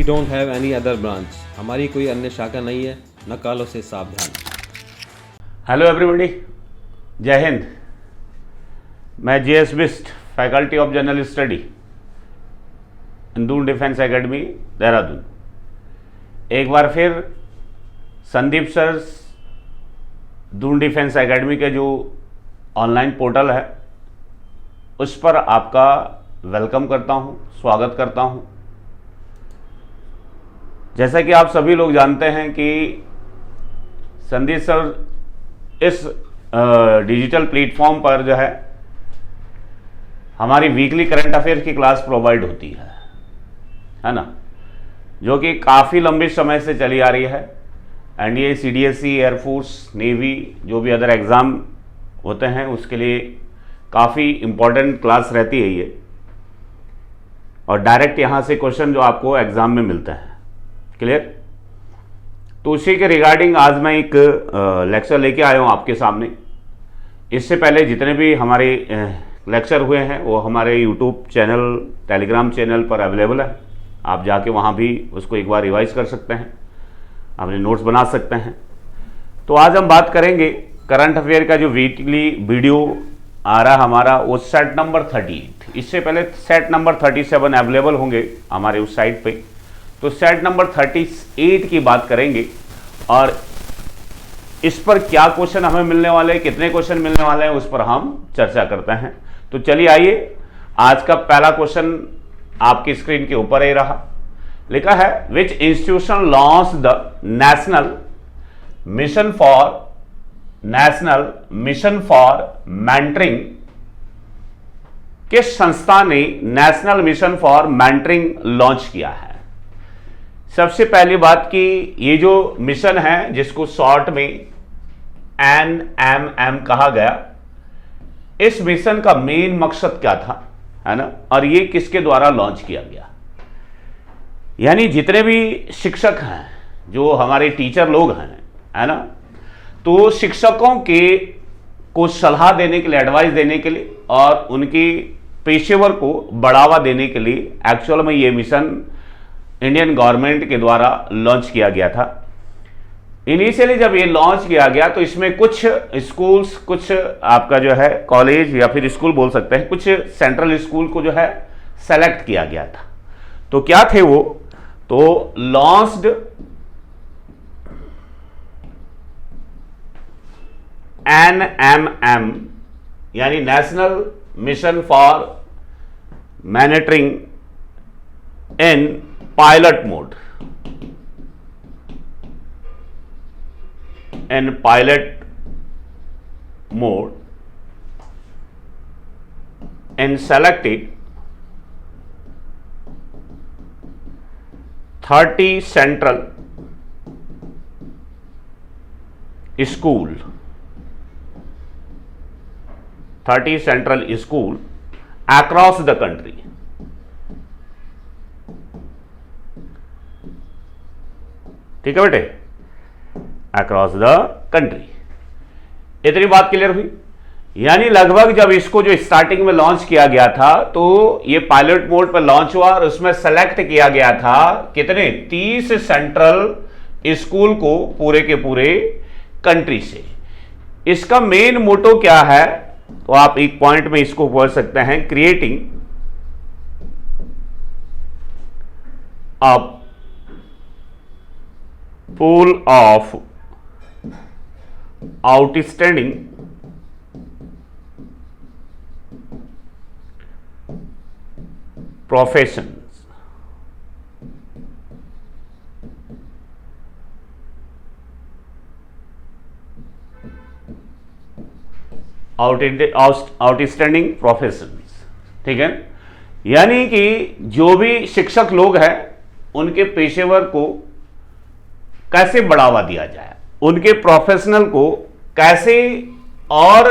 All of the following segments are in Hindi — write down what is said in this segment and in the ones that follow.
don't have any other branch. हमारी कोई अन्य शाखा नहीं है, नकालों से सावधान। हेलो एवरीबॉडी, जय हिंद। मैं JS Bisht, faculty of general study, Doon defence academy, Dehradun. एक बार फिर Sandeep sir Doon defence academy के जो ऑनलाइन पोर्टल है उस पर आपका वेलकम करता हूँ, स्वागत करता हूँ। जैसा कि आप सभी लोग जानते हैं कि संदीप सर इस डिजिटल प्लेटफॉर्म पर जो है हमारी वीकली करंट अफेयर की क्लास प्रोवाइड होती है ना, जो कि काफ़ी लंबे समय से चली आ रही है। NDA, CDSE, एयरफोर्स, नेवी, जो भी अदर एग्ज़ाम होते हैं उसके लिए काफ़ी इम्पोर्टेंट क्लास रहती है ये, और डायरेक्ट यहाँ से क्वेश्चन जो आपको एग्ज़ाम में मिलता है। क्लियर? तो उसी के रिगार्डिंग आज मैं एक लेक्चर लेके आया हूँ आपके सामने। इससे पहले जितने भी हमारे लेक्चर हुए हैं वो हमारे यूट्यूब चैनल, टेलीग्राम चैनल पर अवेलेबल है। आप जाके वहाँ भी उसको एक बार रिवाइज कर सकते हैं, अपने नोट्स बना सकते हैं। तो आज हम बात करेंगे करंट अफेयर का जो वीकली वीडियो आ रहा हमारा, वो सेट नंबर 38। इससे पहले सेट नंबर 37 अवेलेबल होंगे हमारे उस साइट पे। तो सेट नंबर 38 की बात करेंगे और इस पर क्या क्वेश्चन हमें मिलने वाले हैं, कितने क्वेश्चन मिलने वाले हैं, उस पर हम चर्चा करते हैं। तो चलिए आइए, आज का पहला क्वेश्चन आपकी स्क्रीन के ऊपर ही रहा। लिखा है, विच institution launch the national mission for mentoring. किस संस्था ने national mission for mentoring launch किया है? सबसे पहली बात कि ये जो मिशन है, जिसको शॉर्ट में NMM कहा गया, इस मिशन का मेन मकसद क्या था, है ना, और ये किसके द्वारा लॉन्च किया गया? यानी जितने भी शिक्षक हैं, जो हमारे टीचर लोग हैं, है ना, तो शिक्षकों को सलाह देने के लिए, एडवाइस देने के लिए और उनकी पेशेवर को बढ़ावा देने के लिए एक्चुअल में ये मिशन इंडियन गवर्नमेंट के द्वारा लॉन्च किया गया था। इनिशियली जब ये लॉन्च किया गया तो इसमें कुछ स्कूल्स, कुछ आपका जो है कॉलेज या फिर स्कूल बोल सकते हैं, कुछ सेंट्रल स्कूल को जो है सेलेक्ट किया गया था। तो क्या थे वो? तो लॉन्च्ड NMM यानी national mission for monitoring in pilot mode, and selected 30 central school across the country। ठीक है बेटे, अक्रॉस द कंट्री। इतनी बात क्लियर हुई। यानी लगभग जब इसको जो स्टार्टिंग में लॉन्च किया गया था तो ये पायलट मोड पर लॉन्च हुआ और उसमें सेलेक्ट किया गया था कितने? 30 सेंट्रल स्कूल को पूरे के पूरे कंट्री से। इसका मेन मोटो क्या है? तो आप एक पॉइंट में इसको बोल सकते हैं, creating a pool of outstanding professions, outstanding professions. ठीक है, यानी कि जो भी शिक्षक लोग हैं उनके पेशेवर को कैसे बढ़ावा दिया जाए, उनके प्रोफेशनल को कैसे और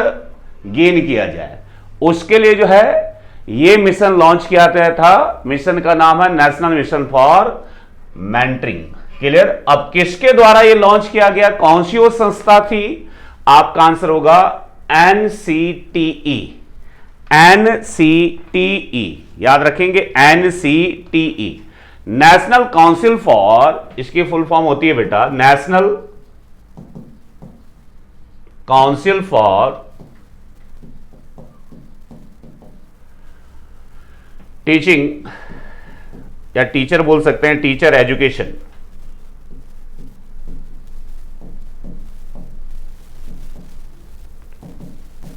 गेन किया जाए, उसके लिए जो है ये मिशन लॉन्च किया गया था। मिशन का नाम है national mission for mentoring. Clear? अब किसके द्वारा ये लॉन्च किया गया, कौन सी वो संस्था थी? आपका आंसर होगा NCTE। NCTE याद रखेंगे, NCTE नेशनल काउंसिल फॉर, इसकी फुल फॉर्म होती है बेटा नेशनल काउंसिल फॉर टीचिंग, या टीचर बोल सकते हैं, टीचर एजुकेशन।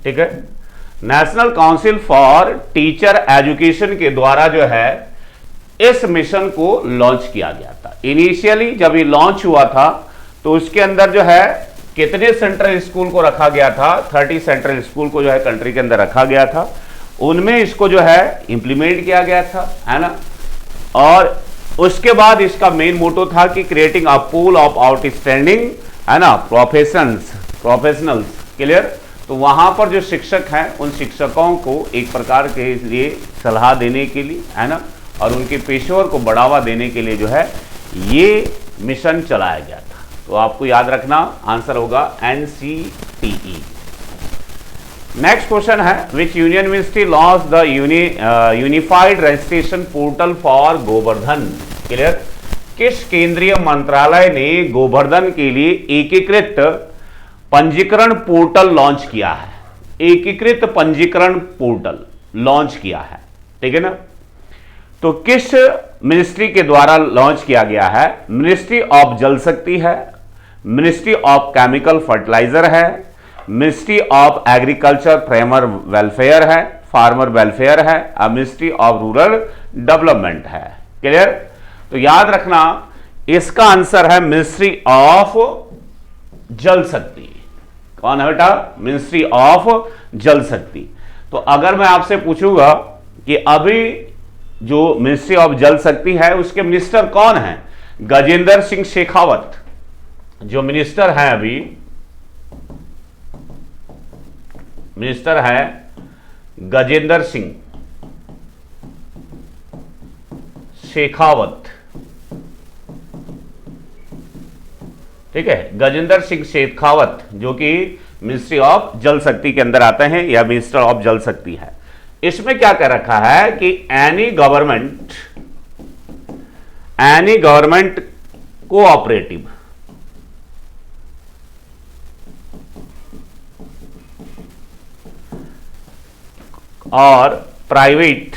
ठीक है, national council for teacher education के द्वारा जो है इस मिशन को लॉन्च किया गया था। इनिशियली जब ये लॉन्च हुआ था तो उसके अंदर जो है कितने सेंट्रल स्कूल को रखा गया था, 30 सेंट्रल स्कूल को जो है कंट्री के अंदर रखा गया था, उनमें इसको जो है इंप्लीमेंट किया गया था, है ना। और उसके बाद इसका मेन मोटो था कि creating a pool of outstanding, है ना, प्रोफेशनल्स, क्लियर। तो वहां पर जो शिक्षक हैं उन शिक्षकों को एक प्रकार के लिए सलाह देने के लिए, है ना, और उनके पेशेवर को बढ़ावा देने के लिए जो है ये मिशन चलाया गया था। तो आपको याद रखना आंसर होगा NCTE। नेक्स्ट क्वेश्चन है विच union ministry launch the unified registration portal for Govardhan, clear. किस केंद्रीय मंत्रालय ने गोवर्धन के लिए एकीकृत पंजीकरण पोर्टल लॉन्च किया है? एकीकृत पंजीकरण पोर्टल लॉन्च किया है, ठीक है ना। तो किस मिनिस्ट्री के द्वारा लॉन्च किया गया है? मिनिस्ट्री ऑफ जल शक्ति है, मिनिस्ट्री ऑफ केमिकल फर्टिलाइजर है, ministry of agriculture farmer welfare है, मिनिस्ट्री ऑफ रूरल डेवलपमेंट है, क्लियर। तो याद रखना इसका आंसर है मिनिस्ट्री ऑफ जल शक्ति। कौन है बेटा? मिनिस्ट्री ऑफ जल शक्ति। तो अगर मैं आपसे पूछूंगा कि अभी जो मिनिस्ट्री ऑफ जल शक्ति है उसके मिनिस्टर कौन है? गजेंद्र सिंह शेखावत जो मिनिस्टर है, अभी मिनिस्टर है गजेंद्र सिंह शेखावत, ठीक है, गजेंद्र सिंह शेखावत जो कि मिनिस्ट्री ऑफ जल शक्ति के अंदर आते हैं या मिनिस्टर ऑफ जल शक्ति है। इसमें क्या कह रखा है कि एनी गवर्नमेंट कोऑपरेटिव और private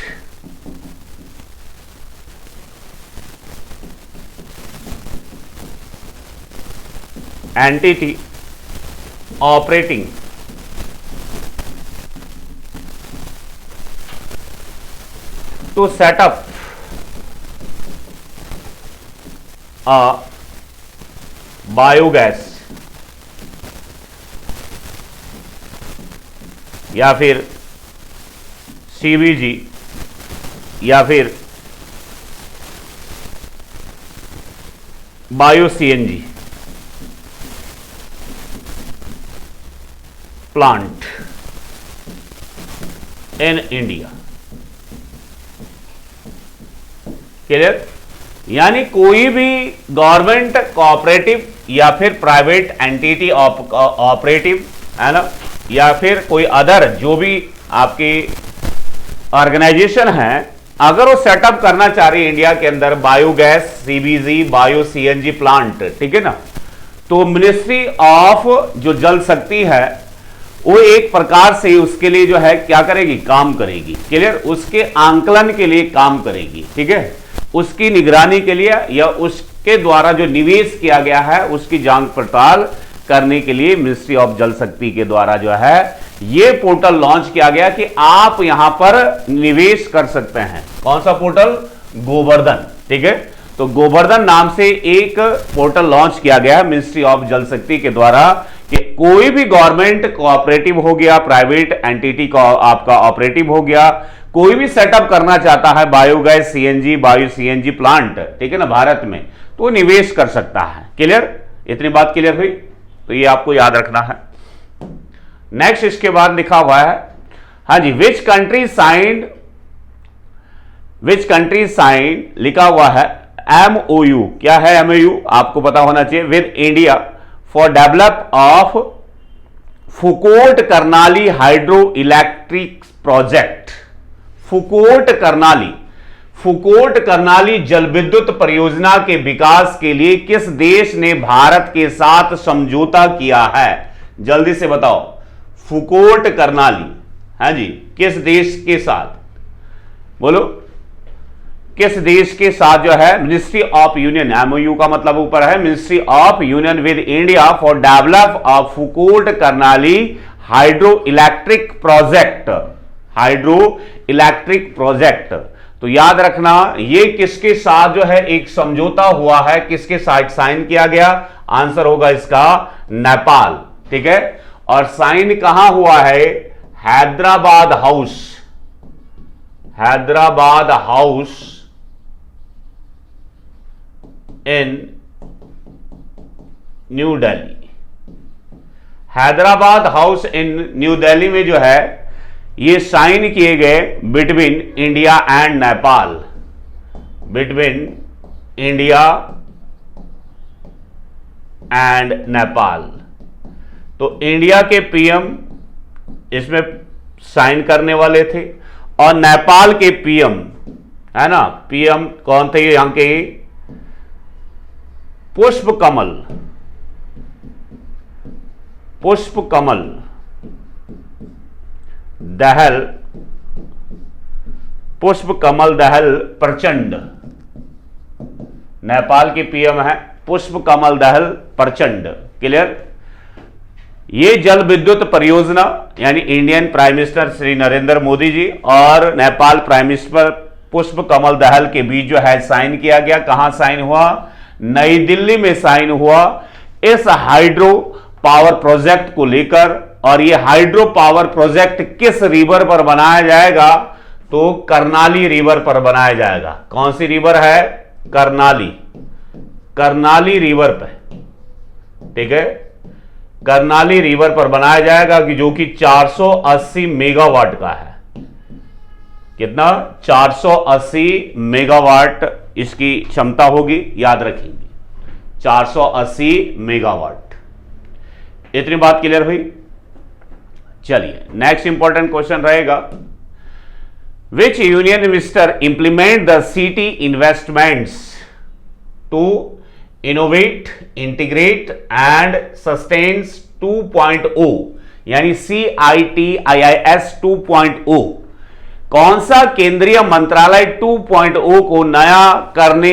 entity operating to set up a biogas या फिर CBG या फिर bio CNG plant in India, clear. यानी कोई भी गवर्नमेंट कोऑपरेटिव या फिर प्राइवेट एंटिटी ऑपरेटिव, है ना, या फिर कोई अदर जो भी आपकी ऑर्गेनाइजेशन है, अगर वो सेटअप करना चाह रही है इंडिया के अंदर biogas, CBG, bio CNG plant, ठीक है ना, तो मिनिस्ट्री ऑफ जो जल शक्ति है वो एक प्रकार से उसके लिए जो है क्या करेगी? काम करेगी, क्लियर। उसके आंकलन के लिए काम करेगी, ठीक है, उसकी निगरानी के लिए या उसके द्वारा जो निवेश किया गया है उसकी जांच पड़ताल करने के लिए मिनिस्ट्री ऑफ जल शक्ति के द्वारा जो है ये पोर्टल लॉन्च किया गया कि आप यहां पर निवेश कर सकते हैं। कौन सा पोर्टल? गोवर्धन, ठीक है। तो गोवर्धन नाम से एक पोर्टल लॉन्च किया गया मिनिस्ट्री ऑफ जल शक्ति के द्वारा कि कोई भी गवर्नमेंट कोऑपरेटिव हो गया, प्राइवेट एंटिटी का आपका ऑपरेटिव हो गया, कोई भी सेटअप करना चाहता है biogas, CNG, bio CNG plant, ठीक है ना, भारत में, तो निवेश कर सकता है, क्लियर। इतनी बात क्लियर हुई? तो ये आपको याद रखना है। नेक्स्ट इसके बाद लिखा हुआ है, हाँ जी, विच कंट्री साइन लिखा हुआ है MOU। क्या है MOU? आपको पता होना चाहिए। With India for develop of Phukot Karnali hydro electric project. Phukot Karnali, Phukot Karnali जल विद्युत परियोजना के विकास के लिए किस देश ने भारत के साथ समझौता किया है? जल्दी से बताओ। फुकोट कर्नाली, हाँ जी, किस देश के साथ? बोलो, किस देश के साथ जो है? मिनिस्ट्री ऑफ यूनियन, एमओयू का मतलब ऊपर है, ministry of union with India for develop a Phukot Karnali hydro electric project. Hydro electric project. तो याद रखना, ये किसके साथ जो है एक समझौता हुआ है, किसके साथ साइन किया गया? आंसर होगा इसका नेपाल। ठीक है, और साइन कहां हुआ है? Hyderabad house, Hyderabad house in new Delhi. Hyderabad house in new Delhi में जो है ये साइन किए गए between India and Nepal, between India and Nepal. तो इंडिया के पीएम इसमें साइन करने वाले थे और नेपाल के पीएम, है ना, पीएम कौन थे यहां के? पुष्प कमल, पुष्प कमल दहल, पुष्प कमल दहल प्रचंड। नेपाल के पीएम है पुष्प कमल दहल प्रचंड। क्लियर? ये जल विद्युत परियोजना यानी Indian prime minister Shri Narendra Modi ji और नेपाल प्राइम मिनिस्टर पुष्प कमल दहल के बीच जो है साइन किया गया। कहां साइन हुआ? नई दिल्ली में साइन हुआ इस हाइड्रो पावर प्रोजेक्ट को लेकर। और ये हाइड्रो पावर प्रोजेक्ट किस रिवर पर बनाया जाएगा? तो कर्नाली रिवर पर बनाया जाएगा। कौन सी रिवर है? कर्नाली, कर्नाली रिवर पे। ठीक है, कर्नाली रिवर पर बनाया जाएगा कि जो कि 480 मेगावाट का है। कितना? 480 मेगावाट इसकी क्षमता होगी, याद रखेंगे 480 मेगावाट। इतनी बात क्लियर हुई? चलिए नेक्स्ट इंपॉर्टेंट क्वेश्चन रहेगा, which union minister implement the city investments to innovate integrate and sustains 2.0 यानी CITIIS 2.0। कौन सा केंद्रीय मंत्रालय 2.0 को नया करने,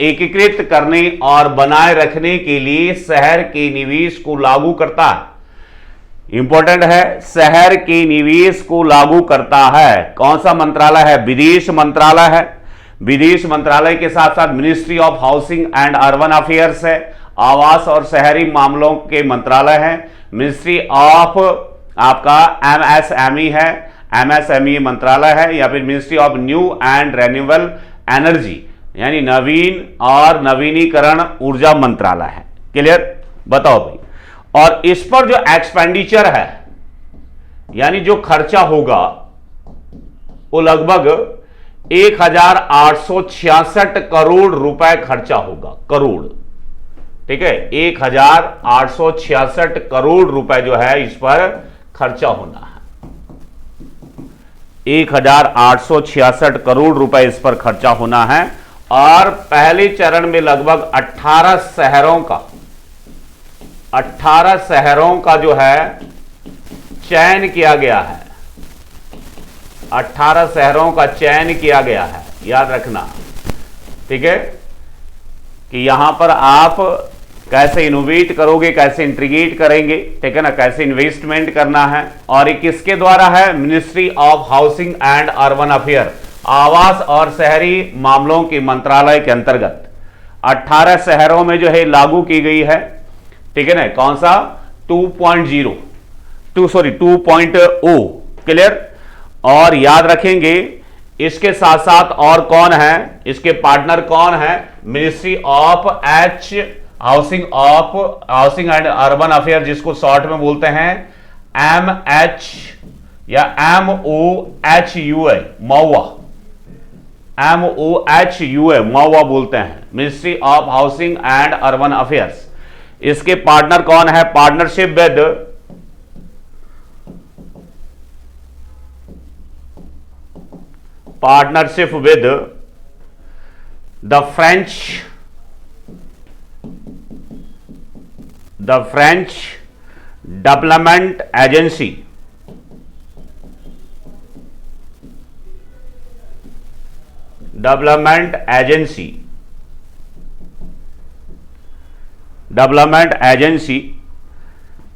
एकीकृत करने और बनाए रखने के लिए शहर के निवेश को लागू करता है? इंपॉर्टेंट है, शहर के निवेश को लागू करता है। कौन सा मंत्रालय है? विदेश मंत्रालय है। विदेश मंत्रालय के साथ साथ ministry of housing and urban affairs है, आवास और शहरी मामलों के मंत्रालय है। मिनिस्ट्री ऑफ आपका MSME है, MSME मंत्रालय है, या फिर ministry of new and renewable energy यानी नवीन और नवीनीकरण ऊर्जा मंत्रालय है। क्लियर? बताओ भाई। और इस पर जो एक्सपेंडिचर है यानी जो खर्चा होगा वो लगभग 1866 करोड़ रुपए खर्चा होगा। करोड़, ठीक है, 1866 करोड़ रुपए जो है इस पर खर्चा होना है। 1866 करोड़ रुपए इस पर खर्चा होना है। और पहले चरण में लगभग 18 शहरों का जो है चयन किया गया है। 18 शहरों का चयन किया गया है, याद रखना। ठीक है, कि यहां पर आप कैसे इनोवेट करोगे, कैसे इंटीग्रेट करेंगे, ठीक है ना, कैसे इन्वेस्टमेंट करना है। और ये किसके द्वारा है? Ministry of housing and urban affair, आवास और शहरी मामलों के मंत्रालय के अंतर्गत 18 शहरों में जो है लागू की गई है। ठीक है ना, कौन सा? 2.0 क्लियर? और याद रखेंगे इसके साथ साथ और कौन है, इसके पार्टनर कौन है? Ministry of housing and urban affair, जिसको शॉर्ट में बोलते हैं MH या MOHUA, मौवा बोलते हैं, ministry of housing and urban affairs. इसके पार्टनर कौन है? Partnership with partnership with the French development agency, development agency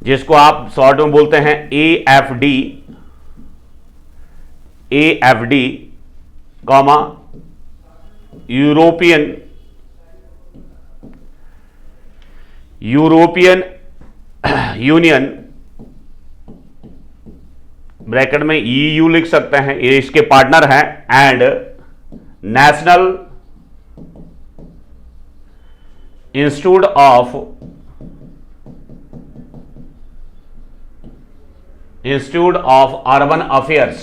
जिसको आप शॉर्ट में बोलते हैं AFD, comma European union, bracket में EU लिख सकते हैं, ये इसके पार्टनर हैं, and national institute of urban affairs,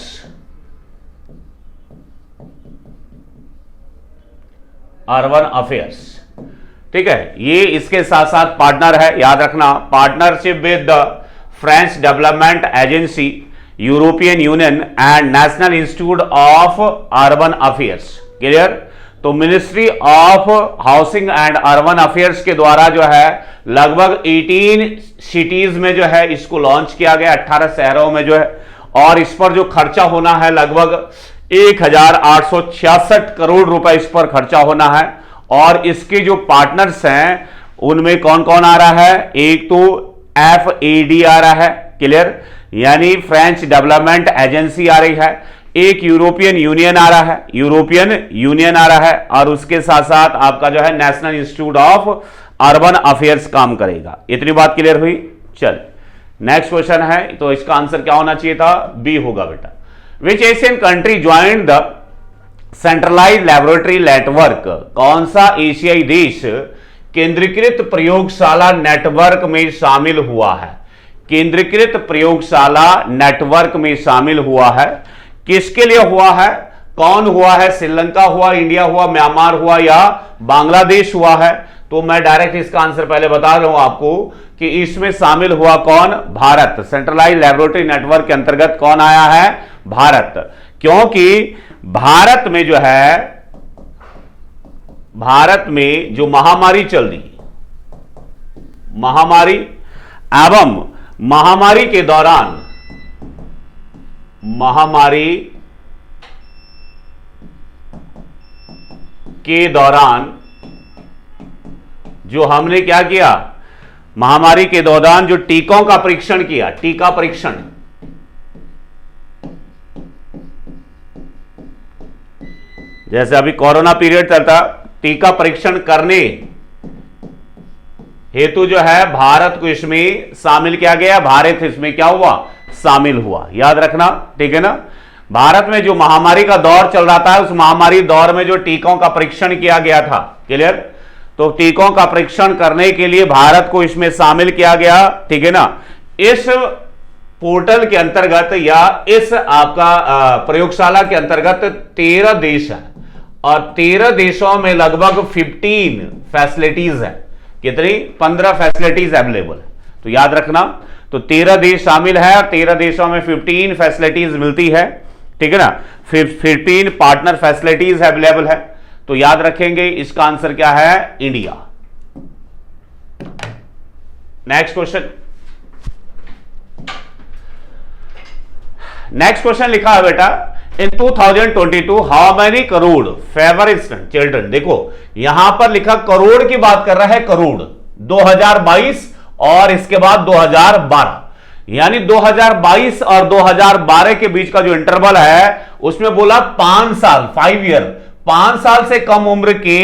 ठीक है। ये इसके साथ साथ पार्टनर है, याद रखना, partnership with the French development agency, European union and national institute of urban affairs. Clear? तो ministry of housing and urban affairs के द्वारा जो है लगभग 18 सिटीज में जो है इसको लॉन्च किया गया, 18 शहरों में जो है, और इस पर जो खर्चा होना है लगभग 1866 करोड़ रुपए इस पर खर्चा होना है। और इसके जो पार्टनर्स हैं उनमें कौन कौन आ रहा है? एक तो FAD आ रहा है, क्लियर, यानी फ्रेंच डेवलपमेंट एजेंसी आ रही है, एक यूरोपियन यूनियन आ रहा है, और उसके साथ साथ आपका जो है national institute of urban affairs काम करेगा। इतनी बात क्लियर हुई? चल नेक्स्ट क्वेश्चन है, तो इसका आंसर क्या होना चाहिए था? बी होगा बेटा। Which Asian country joined the centralised laboratory network? कौन सा एशियाई देश केंद्रीकृत प्रयोगशाला नेटवर्क में शामिल हुआ है? केंद्रीकृत प्रयोगशाला नेटवर्क में शामिल हुआ है। किसके लिए हुआ है? कौन हुआ है? श्रीलंका हुआ, इंडिया हुआ, म्यांमार हुआ, या बांग्लादेश हुआ है? तो मैं डायरेक्ट इसका आंसर पहले बता रहा हूं आपको कि इसमें शामिल हुआ कौन? भारत। सेंट्रलाइज्ड लेबोरेटरी नेटवर्क के अंतर्गत कौन आया है? भारत। क्योंकि भारत में जो है, भारत में जो महामारी चल रही, महामारी एवं महामारी के दौरान जो हमने क्या किया, महामारी के दौरान जो टीकों का परीक्षण किया, टीका परीक्षण, जैसे अभी कोरोना पीरियड चलता, टीका परीक्षण करने हेतु जो है भारत को इसमें शामिल किया गया। भारत इसमें क्या हुआ? शामिल हुआ। याद रखना, ठीक है ना। भारत में जो महामारी का दौर चल रहा था, उस महामारी दौर में जो टीकों का परीक्षण किया गया था, क्लियर, तो टीकों का परीक्षण करने के लिए भारत को इसमें शामिल किया गया, ठीक है ना। इस पोर्टल के अंतर्गत या इस आपका प्रयोगशाला के अंतर्गत 13 देश है, और 13 देशों में लगभग 15 फैसिलिटीज है। कितनी? 15 फैसिलिटीज अवेलेबल है। तो याद रखना, तो 13 देश शामिल है और 13 देशों में 15 फैसिलिटीज मिलती है, ठीक है ना। 15 पार्टनर फैसिलिटीज अवेलेबल है। तो याद रखेंगे इसका आंसर क्या है? India. Next question, next question लिखा है बेटा, इन 2022 how many crore favourite children. देखो यहां पर लिखा करोड़ की बात कर रहा है, करोड़ 2022 और इसके बाद 2012, यानी 2022 और 2012 के बीच का जो इंटरवल है उसमें बोला 5 साल, 5 ईयर, 5 साल से कम उम्र के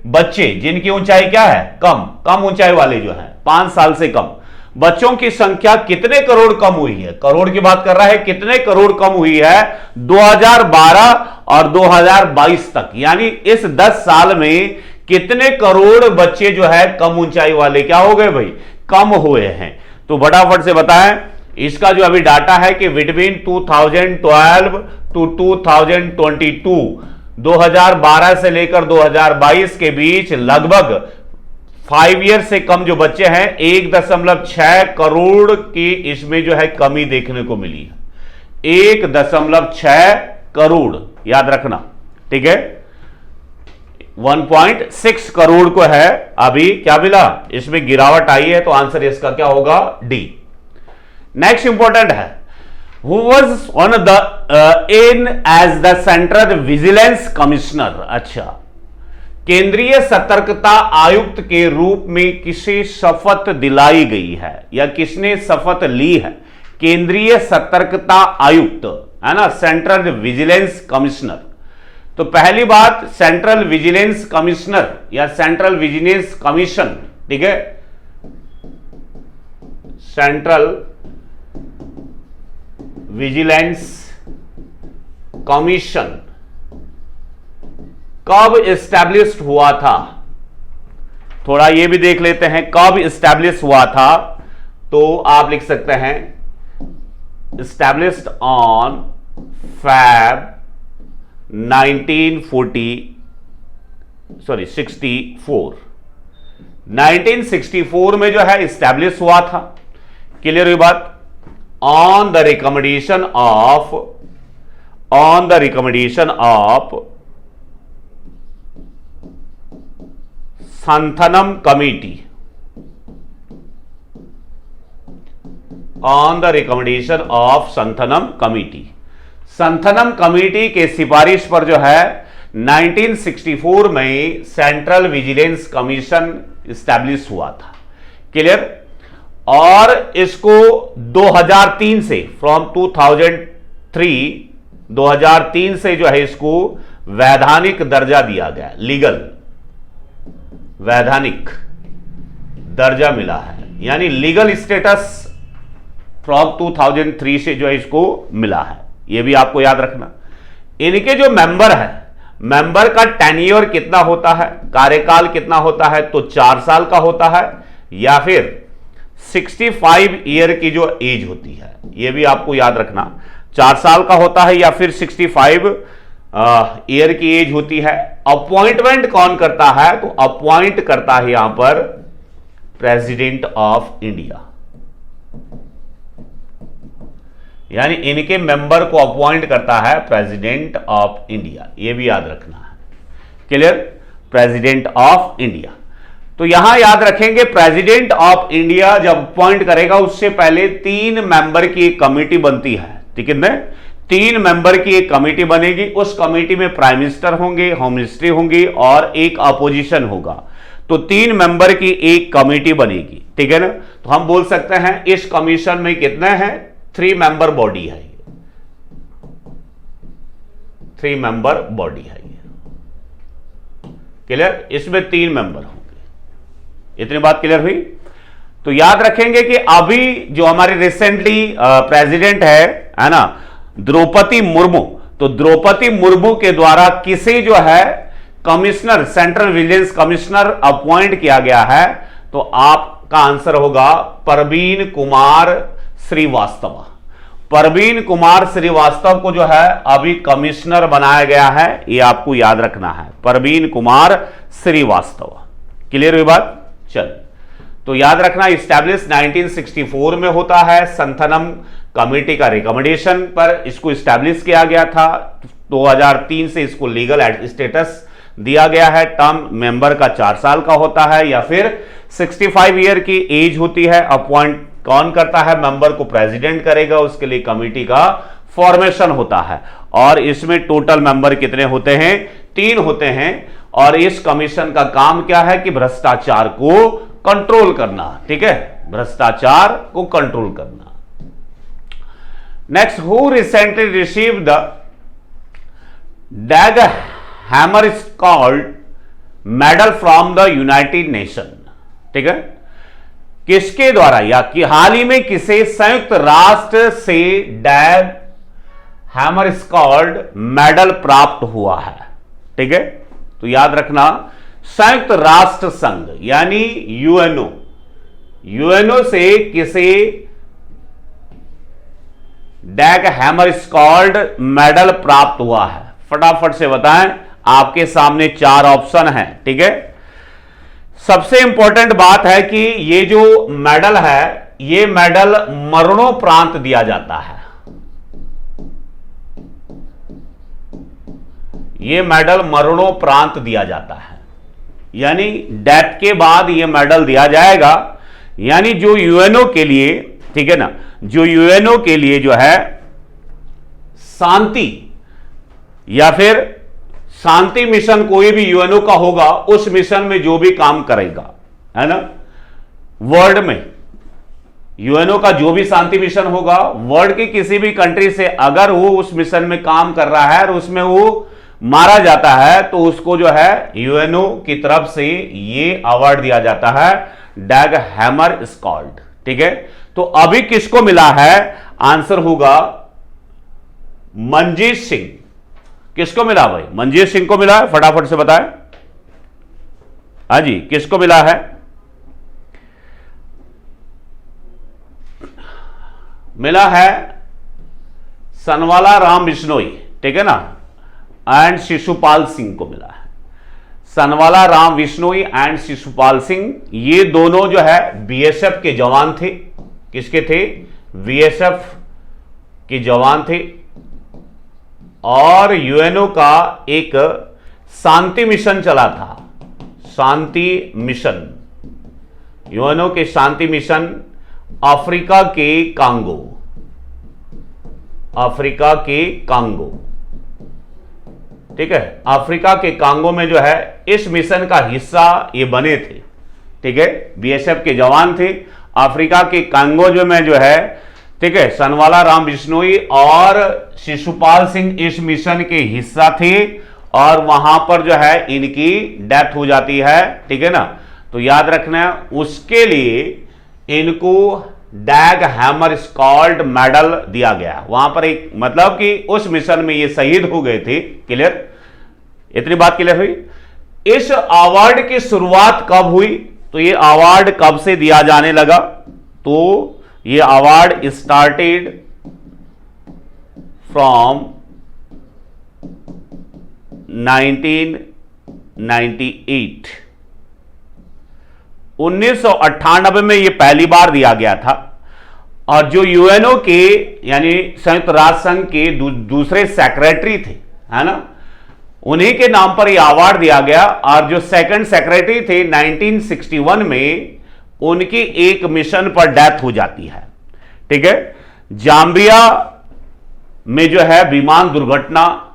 बच्चे जिनकी ऊंचाई क्या है? कम ऊंचाई वाले जो है 5 साल से कम बच्चों की संख्या कितने करोड़ कम हुई है? करोड़ की बात कर रहा है, कितने करोड़ कम हुई है 2012 और 2022 तक, यानी इस 10 साल में कितने करोड़ बच्चे जो है कम ऊंचाई वाले क्या हो गए भाई? कम हुए हैं। तो फटाफट से बताएं, इसका जो अभी डाटा है कि बिटवीन 2012 टू 2022, 2012 से लेकर 2022 के बीच लगभग 5 ईयर से कम जो बच्चे हैं 1.6 करोड़ की इसमें जो है कमी देखने को मिली है। 1.6 करोड़ याद रखना, ठीक है। 1.6 करोड़ को है, अभी क्या मिला, इसमें गिरावट आई है, तो आंसर इसका क्या होगा, डी। नेक्स्ट इंपॉर्टेंट है, who was on the in as the central vigilance commissioner. अच्छा, केंद्रीय सतर्कता आयुक्त के रूप में किसे शपथ दिलाई गई है या किसने शपथ ली है? केंद्रीय सतर्कता आयुक्त, है ना, सेंट्रल विजिलेंस कमिश्नर। तो पहली बात, सेंट्रल विजिलेंस कमिश्नर या सेंट्रल विजिलेंस कमीशन, ठीक है, सेंट्रल विजिलेंस कमीशन कब एस्टैब्लिश्ड हुआ था? थोड़ा ये भी देख लेते हैं, कब एस्टैब्लिश हुआ था। तो आप लिख सकते हैं एस्टैब्लिश्ड ऑन Feb 1964। 1964 में जो है एस्टैब्लिश हुआ था। क्लियर हुई बात? On the recommendation of Santhanam committee, on the recommendation of Santhanam committee. Santhanam committee के सिफारिश पर जो है 1964 में सेंट्रल विजिलेंस कमीशन एस्टैब्लिश हुआ था। क्लियर? और इसको 2003 से, फ्रॉम 2003 से जो है इसको वैधानिक दर्जा दिया गया, लीगल वैधानिक दर्जा मिला है, यानी लीगल स्टेटस फ्रॉम 2003 से जो है इसको मिला है। यह भी आपको याद रखना। इनके जो मेंबर है, मेंबर का टेन्योर कितना होता है, कार्यकाल कितना होता है? तो 4 साल का होता है, या फिर 65 ईयर की जो एज होती है, यह भी आपको याद रखना, 4 साल का होता है या फिर 65 ईयर की एज होती है। अपॉइंटमेंट कौन करता है? तो अपॉइंट करता है यहां पर प्रेसिडेंट ऑफ इंडिया, यानी इनके मेंबर को अपॉइंट करता है प्रेसिडेंट ऑफ इंडिया। यह भी याद रखना है। क्लियर? President of India. तो यहां याद रखेंगे, प्रेसिडेंट ऑफ इंडिया जब अपॉइंट करेगा उससे पहले 3 मेंबर की एक कमिटी बनती है। ठीक है ना? 3 मेंबर की एक कमिटी बनेगी। उस कमिटी में प्राइम मिनिस्टर होंगे, होम मिनिस्ट्री होंगी और एक अपोजिशन होगा। तो 3 मेंबर की एक कमिटी बनेगी। ठीक है ना? तो हम बोल सकते हैं इस कमीशन में कितने हैं? 3 मेंबर बॉडी है, 3 मेंबर बॉडी है। क्लियर? इसमें 3 मेंबर होंगे। इतनी बात क्लियर हुई? तो याद रखेंगे कि अभी जो हमारे रिसेंटली प्रेसिडेंट है ना, द्रौपदी मुर्मू, तो द्रौपदी मुर्मू के द्वारा किसे जो है commissioner, central vigilance commissioner appoint किया गया है? तो आपका आंसर होगा परवीन कुमार श्रीवास्तव। परवीन कुमार श्रीवास्तव को जो है अभी कमिश्नर बनाया गया है, यह आपको याद रखना है, परवीन कुमार श्रीवास्तव। क्लियर हुई बात? चल, तो याद रखना, स्टैब्लिश 1964 में होता है। संथनम कमेटी का रिकमेंडेशन पर इसको स्टैब्लिश किया गया था। 2003 से इसको लीगल स्टेटस दिया गया है। टर्म मेंबर का 4 साल का होता है या फिर 65 ईयर की एज होती है। अपॉइंट कौन करता है? मेंबर को प्रेसिडेंट करेगा, उसके लिए कमेटी का फॉर्मेशन होता है। और इसमें टोटल मेंबर कितने होते हैं? 3 होते हैं। और इस कमीशन का काम क्या है? कि भ्रष्टाचार को कंट्रोल करना। ठीक है? भ्रष्टाचार को कंट्रोल करना। Next, who recently received the Dag Hammarskjold medal from the United Nation. ठीक है? किसके द्वारा या कि हाल ही में किसे संयुक्त राष्ट्र से डैग हैमरस्कॉल्ड मेडल प्राप्त हुआ है? ठीक है? तो याद रखना, संयुक्त राष्ट्र संघ यानी यूएनओ से किसे डैग हैमरस्कॉल्ड मेडल प्राप्त हुआ है? फटाफट से बताएं, आपके सामने 4 ऑप्शन हैं। ठीक है? सबसे इंपॉर्टेंट बात है कि ये जो मेडल है, ये मेडल मरणोपरांत दिया जाता है। ये मेडल मरणोपरांत दिया जाता है, यानी डेथ के बाद ये मेडल दिया जाएगा। यानी जो यूएनओ के लिए, ठीक है ना, जो यूएनओ के लिए जो है शांति या फिर शांति मिशन कोई भी यूएनओ का होगा, उस मिशन में जो भी काम करेगा, है ना, वर्ल्ड में यूएनओ का जो भी शांति मिशन होगा, वर्ल्ड की किसी भी कंट्री से अगर वो उस मिशन में काम कर रहा है और उसमें वो मारा जाता है, तो उसको जो है यूएनओ की तरफ से ये अवार्ड दिया जाता है, डैग हैमर स्कॉल्ड। ठीक है, तो अभी किसको मिला है? आंसर होगा मनजीत सिंह। किसको मिला भाई? मनजीत सिंह को मिला है, फटाफट से बताएं। हाँ जी, किसको मिला है? मिला है सनवाला राम बिश्नोई, ठीक है ना, एंड शिशुपाल सिंह को मिला है। सनवाला राम बिश्नोई एंड शिशुपाल सिंह, ये दोनों जो है बीएसएफ के जवान थे। किसके थे? बीएसएफ के जवान थे और यूएनओ का एक शांति मिशन चला था, शांति मिशन, यूएनओ के शांति मिशन अफ्रीका के कांगो, अफ्रीका के कांगो, ठीक है, अफ्रीका के कांगो में जो है इस मिशन का हिस्सा ये बने थे। ठीक है, बीएसएफ के जवान थे, अफ्रीका के कांगो जो में जो है, ठीक है, सनवाला राम बिश्नोई और शिशुपाल सिंह इस मिशन के हिस्सा थे और वहां पर जो है इनकी डेथ हो जाती है। ठीक है ना, तो याद रखना, उसके लिए इनको डैग हैमर स्कॉल्ड मेडल दिया गया। वहां पर एक मतलब कि उस मिशन में ये शहीद हो गए थे। क्लियर? इतनी बात क्लियर हुई? इस अवार्ड की शुरुआत कब हुई? तो ये अवार्ड कब से दिया जाने लगा? तो ये अवार्ड स्टार्टेड फ्रॉम 1998। 1998 में ये पहली बार दिया गया था और जो यूएनओ के यानी संयुक्त राष्ट्र संघ के दूसरे सेक्रेटरी थे, है ना, उन्हीं के नाम पर यह अवार्ड दिया गया। और जो सेकंड सेक्रेटरी थे 1961 में, उनकी एक मिशन पर डेथ हो जाती है। ठीक है, जाम्बिया में जो है विमान दुर्घटना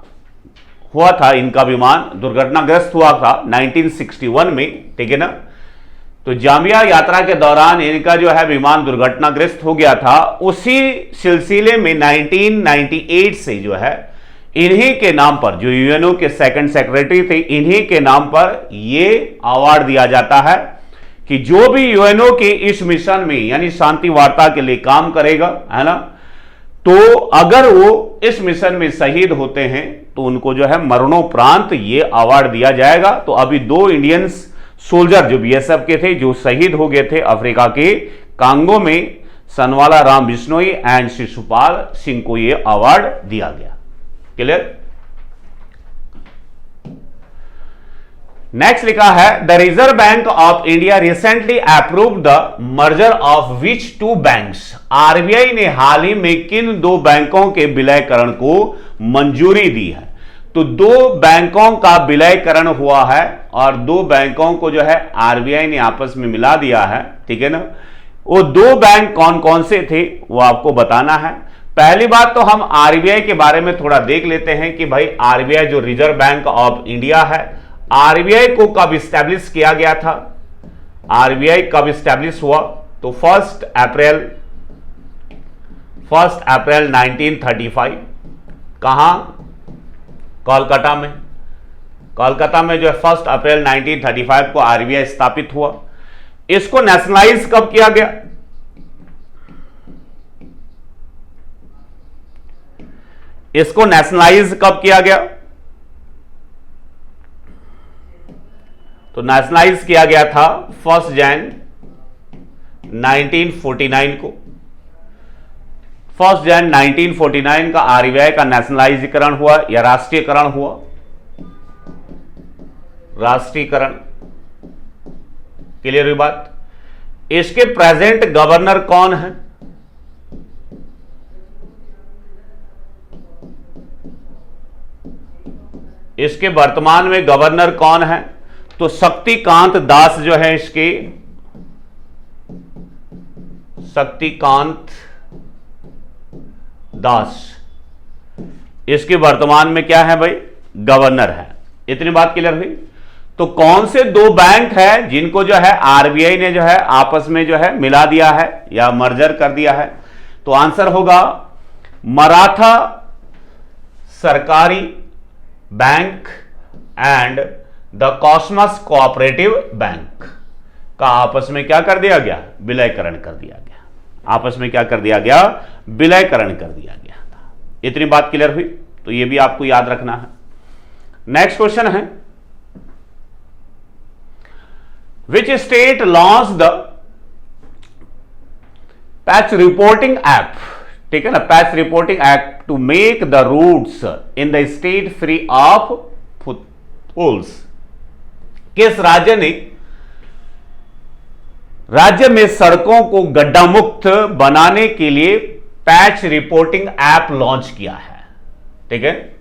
हुआ था, इनका विमान दुर्घटनाग्रस्त हुआ था 1961 में। ठीक है ना, तो जाम्बिया यात्रा के दौरान इनका जो है विमान दुर्घटनाग्रस्त हो गया था। उसी सिलसिले में 1998 से जो है इन्हीं के नाम पर, जो यूएनओ के सेकंड सेक्रेटरी थे, इन्हीं के नाम पर यह अवार्ड दिया जाता है कि जो भी यूएनओ के इस मिशन में यानी शांति वार्ता के लिए काम करेगा, है ना, तो अगर वो इस मिशन में शहीद होते हैं तो उनको जो है मरणोपरांत ये अवार्ड दिया जाएगा। तो अभी 2 इंडियंस सोल्जर जो बीएसएफ के थे जो शहीद हो गए थे अफ्रीका के कांगो में, सनवाला राम बिश्नोई एंड शिशुपाल सिंह को यह अवार्ड दिया गया। क्लियर? नेक्स्ट लिखा है the reserve bank of India recently approved the merger of which 2 banks. RBI ने हाल ही में किन 2 बैंकों के विलयकरण को मंजूरी दी है? तो 2 बैंकों का विलयकरण हुआ है और 2 बैंकों को जो है आरबीआई ने आपस में मिला दिया है। ठीक है ना, वो 2 बैंक कौन कौन से थे वो आपको बताना है। पहली बात तो हम आरबीआई के बारे में थोड़ा देख लेते हैं कि भाई आरबीआई जो रिजर्व बैंक ऑफ इंडिया है, आरबीआई को कब स्टैब्लिश किया गया था? आरबीआई कब स्टैब्लिश हुआ? तो 1 अप्रैल 1935। कहां? कोलकाता में। कोलकाता में जो है 1 अप्रैल 1935 को आरबीआई स्थापित हुआ। इसको नेशनलाइज कब किया गया? इसको नेशनलाइज कब किया गया? तो नेशनलाइज किया गया था 1 जनवरी 1949 को। 1 जनवरी 1949 का आरबीआई का नेशनलाइजीकरण हुआ या राष्ट्रीयकरण हुआ? राष्ट्रीयकरण। क्लियर हुई बात? इसके प्रेजेंट गवर्नर कौन है? इसके वर्तमान में गवर्नर कौन है? तो शक्तिकांत दास जो है इसके, शक्तिकांत दास इसके वर्तमान में क्या है भाई? गवर्नर है। इतनी बात क्लियर हुई। तो कौन से दो बैंक है जिनको जो है आरबीआई ने जो है आपस में जो है मिला दिया है या मर्जर कर दिया है? तो आंसर होगा Maratha Sarkari bank and the Cosmos cooperative bank का आपस में क्या कर दिया गया? विलयकरण कर दिया गया। आपस में क्या कर दिया गया? विलयकरण कर दिया गया था। इतनी बात क्लियर हुई। तो ये भी आपको याद रखना है। नेक्स्ट क्वेश्चन है, which state launch the patch reporting app? ठीक है ना, patch reporting app to make the routes in the state free of holes. किस राज्य ने राज्य में सड़कों को गड्ढा मुक्त बनाने के लिए पैच रिपोर्टिंग ऐप लॉन्च किया है? ठीक है,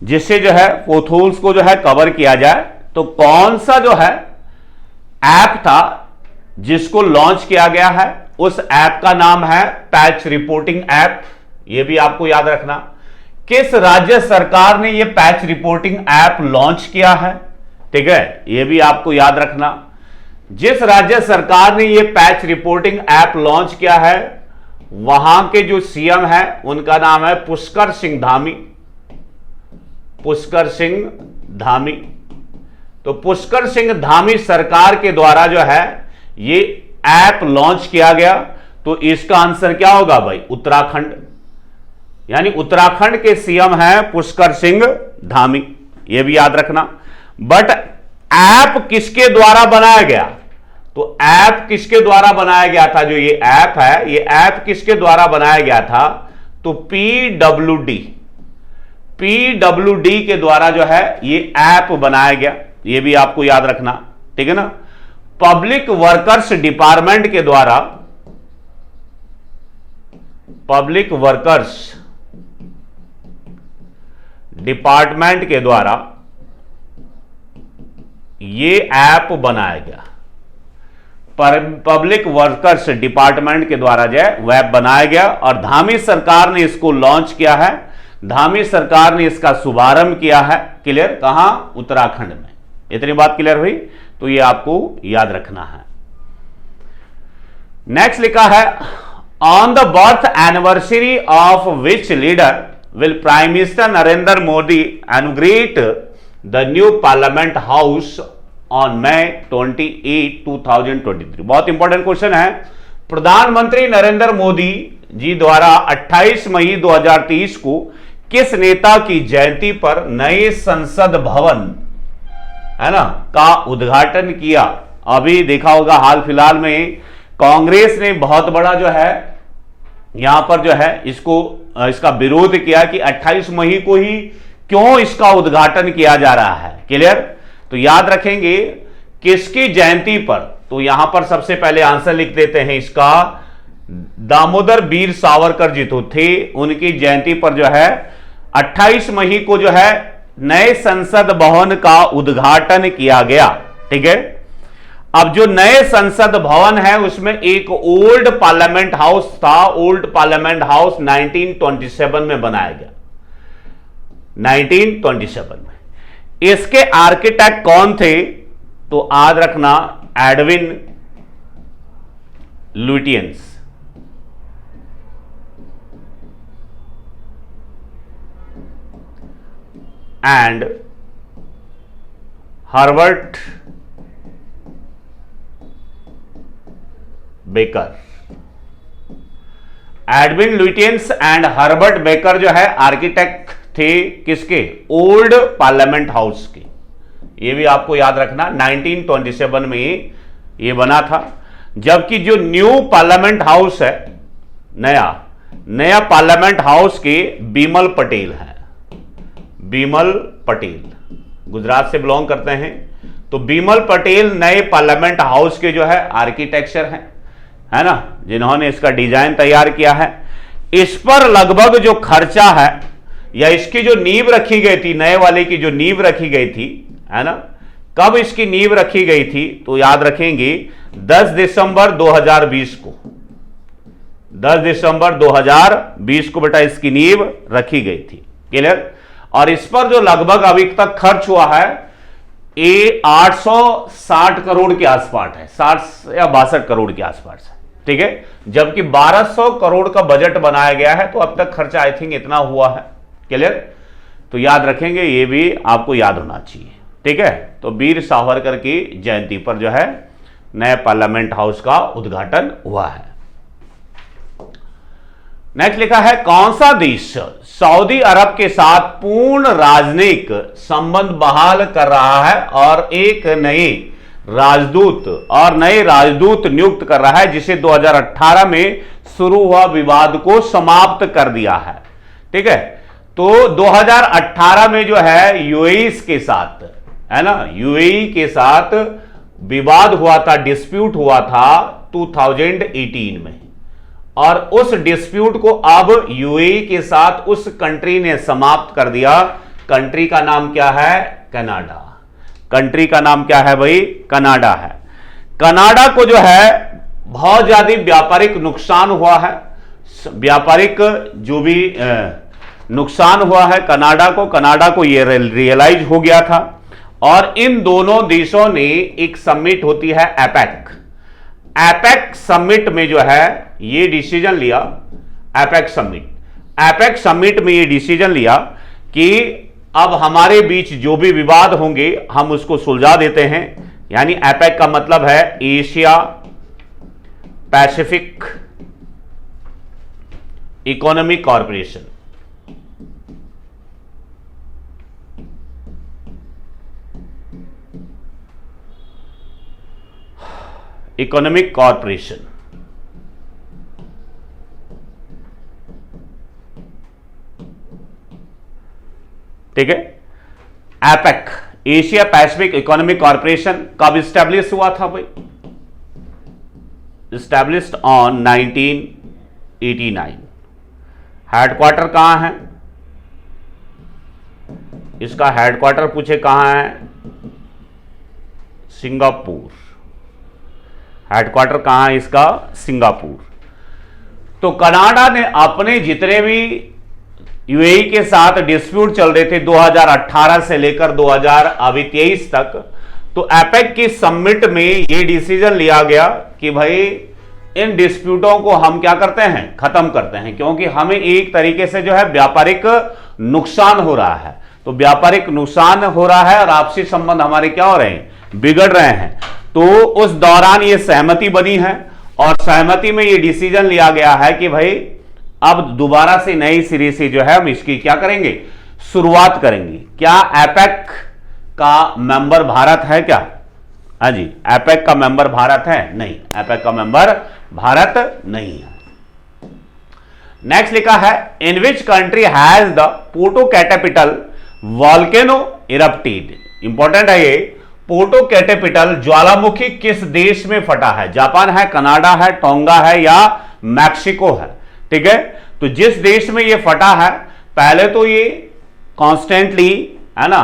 जिससे जो है पोथोल्स को जो है कवर किया जाए। तो कौन सा जो है ऐप था जिसको लॉन्च किया गया है? उस ऐप का नाम है पैच रिपोर्टिंग ऐप। यह भी आपको याद रखना। किस राज्य सरकार ने यह पैच रिपोर्टिंग ऐप लॉन्च किया है? ठीक है, यह भी आपको याद रखना। जिस राज्य सरकार ने यह पैच रिपोर्टिंग ऐप लॉन्च किया है वहां के जो सीएम है उनका नाम है पुष्कर सिंह धामी। पुष्कर सिंह धामी। तो पुष्कर सिंह धामी सरकार के द्वारा जो है ये ऐप लॉन्च किया गया। तो इसका आंसर क्या होगा भाई? उत्तराखंड। यानी उत्तराखंड के सीएम हैं पुष्कर सिंह धामी। यह भी याद रखना। बट ऐप किसके द्वारा बनाया गया? तो ऐप किसके द्वारा बनाया गया था? जो ये ऐप है, ये ऐप किसके द्वारा बनाया गया था? तो पीडब्ल्यूडी के द्वारा जो है ये ऐप बनाया गया। ये भी आपको याद रखना। ठीक है ना। पब्लिक वर्कर्स डिपार्टमेंट के द्वारा, पब्लिक वर्कर्स डिपार्टमेंट के द्वारा ये ऐप बनाया गया। पब्लिक वर्कर्स डिपार्टमेंट के द्वारा जो है वेब बनाया गया और धामी सरकार ने इसको लॉन्च किया है। धामी सरकार ने इसका शुभारंभ किया है। क्लियर? कहां? उत्तराखंड में। इतनी बात क्लियर हुई। तो ये आपको याद रखना है। नेक्स्ट लिखा है, on the birth anniversary of which leader will prime minister Narendra Modi inaugurate the new parliament house on May 28, 2023। बहुत इंपॉर्टेंट क्वेश्चन है। प्रधानमंत्री नरेंद्र मोदी जी द्वारा 28 मई 2023 को किस नेता की जयंती पर नए संसद भवन है ना का उद्घाटन किया? अभी देखा होगा हाल फिलहाल में कांग्रेस ने बहुत बड़ा जो है यहां पर जो है इसका विरोध किया कि 28 मई को ही क्यों इसका उद्घाटन किया जा रहा है। क्लियर? तो याद रखेंगे किसकी जयंती पर। तो यहां पर सबसे पहले आंसर लिख देते हैं इसका, दामोदर वीर सावरकर जी तो थे, उनकी जयंती पर जो है 28 मई को जो है नए संसद भवन का उद्घाटन किया गया। ठीक है। अब जो नए संसद भवन है उसमें एक ओल्ड पार्लियामेंट हाउस था। ओल्ड पार्लियामेंट हाउस 1927 में बनाया गया। 1927 में। इसके आर्किटेक्ट कौन थे? तो याद रखना, Edwin Lutyens. And Herbert baker. Edwin Lutyens and Herbert baker जो है आर्किटेक्ट थे किसके? ओल्ड पार्लियामेंट हाउस के। ये भी आपको याद रखना। 1927 में ये बना था। जबकि जो न्यू पार्लियामेंट हाउस है, नया पार्लियामेंट हाउस के बिमल पटेल है। बिमल पटेल गुजरात से बिलोंग करते हैं। तो बिमल पटेल नए पार्लियामेंट हाउस के जो है आर्किटेक्चर हैं, है ना, जिन्होंने इसका डिजाइन तैयार किया है। इस पर लगभग जो खर्चा है या इसकी जो नींव रखी गई थी, नए वाले की जो नींव रखी गई थी, है ना, कब इसकी नींव रखी गई थी? तो याद रखेंगे 10 दिसंबर 2020 को, 10 दिसंबर 2020 को बेटा इसकी नींव रखी गई थी। क्लियर? और इस पर जो लगभग अभी तक खर्च हुआ है ये 860 करोड़ के आसपास है, 60 या 62 करोड़ के आसपास है। ठीक है, जबकि 1200 करोड़ का बजट बनाया गया है, तो अब तक खर्चा आई थिंक इतना हुआ है। क्लियर? तो याद रखेंगे, ये भी आपको याद होना चाहिए। ठीक है, तो वीर सावरकर की जयंती पर जो है नए पार्लियामेंट हाउस का उद्घाटन हुआ है। नेक्स्ट लिखा है, कौन सा देश सऊदी अरब के साथ पूर्ण राजनयिक संबंध बहाल कर रहा है और नए राजदूत नियुक्त कर रहा है, जिसे 2018 में शुरू हुआ विवाद को समाप्त कर दिया है। ठीक है, तो 2018 में जो है यूएई के साथ, है ना, यूएई के साथ विवाद हुआ था, डिस्प्यूट हुआ था 2018 में, और उस डिस्प्यूट को अब यूएई के साथ उस कंट्री ने समाप्त कर दिया। कंट्री का नाम क्या है? कनाडा। कंट्री का नाम क्या है भाई? कनाडा है। कनाडा को जो है बहुत ज्यादा व्यापारिक नुकसान हुआ है, व्यापारिक जो भी नुकसान हुआ है कनाडा को ये रियलाइज हो गया था, और इन दोनों देशों ने एक समिट होती है एपेक समिट में जो है ये डिसीजन लिया, एपेक समिट में ये डिसीजन लिया कि अब हमारे बीच जो भी विवाद होंगे हम उसको सुलझा देते हैं। यानी एपेक का मतलब है Asia Pacific economic corporation. Economic corporation, ठीक है। APEC, Asia Pacific economic corporation कब स्टैब्लिश हुआ था भाई? Established on 1989। हेडक्वार्टर कहां है इसका? हेडक्वार्टर पूछे कहां है? सिंगापुर। हेडक्वार्टर कहां है इसका? सिंगापुर। तो कनाडा ने अपने जितने भी यूएई के साथ डिस्प्यूट चल रहे थे 2018 से लेकर 2023 तक, तो एपेक की समिट में यह डिसीजन लिया गया कि भाई इन डिस्प्यूटों को हम क्या करते हैं? खत्म करते हैं, क्योंकि हमें एक तरीके से जो है व्यापारिक नुकसान हो रहा है। तो व्यापारिक नुकसान हो रहा है और आपसी संबंध हमारे क्या हो रहे हैं? बिगड़ रहे हैं। तो उस दौरान ये सहमति बनी है, और सहमति में ये डिसीजन लिया गया है कि भाई अब दोबारा से नई सिरे से जो है हम इसकी क्या करेंगे? शुरुआत करेंगे। क्या एपेक का मेंबर भारत है क्या? हाँ जी, एपेक का मेंबर भारत है? नहीं, एपेक का मेंबर भारत नहीं है। नेक्स्ट लिखा है, in which country has the Popocatepetl volcano erupted. Important है ये। पोटोकैटापिटल ज्वालामुखी किस देश में फटा है? जापान है, कनाडा है, टोंगा है या मैक्सिको है? ठीक है, तो जिस देश में ये फटा है, पहले तो ये कॉन्स्टेंटली, है ना,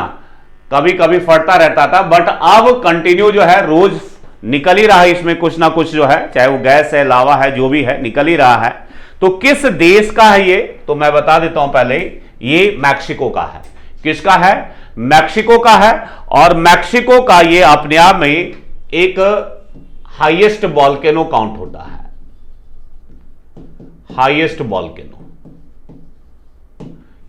कभी कभी फटता रहता था, बट अब कंटिन्यू जो है रोज निकल ही रहा है इसमें कुछ ना कुछ जो है, चाहे वो गैस है, लावा है, जो भी है, निकल ही रहा है। तो किस देश का है ये? तो मैं बता देता हूं पहले, ये मैक्सिको का है। किसका है? मैक्सिको का है। और मैक्सिको का ये अपने आप में एक हाईएस्ट वॉल्केनो काउंट होता है, हाईएस्ट वॉल्केनो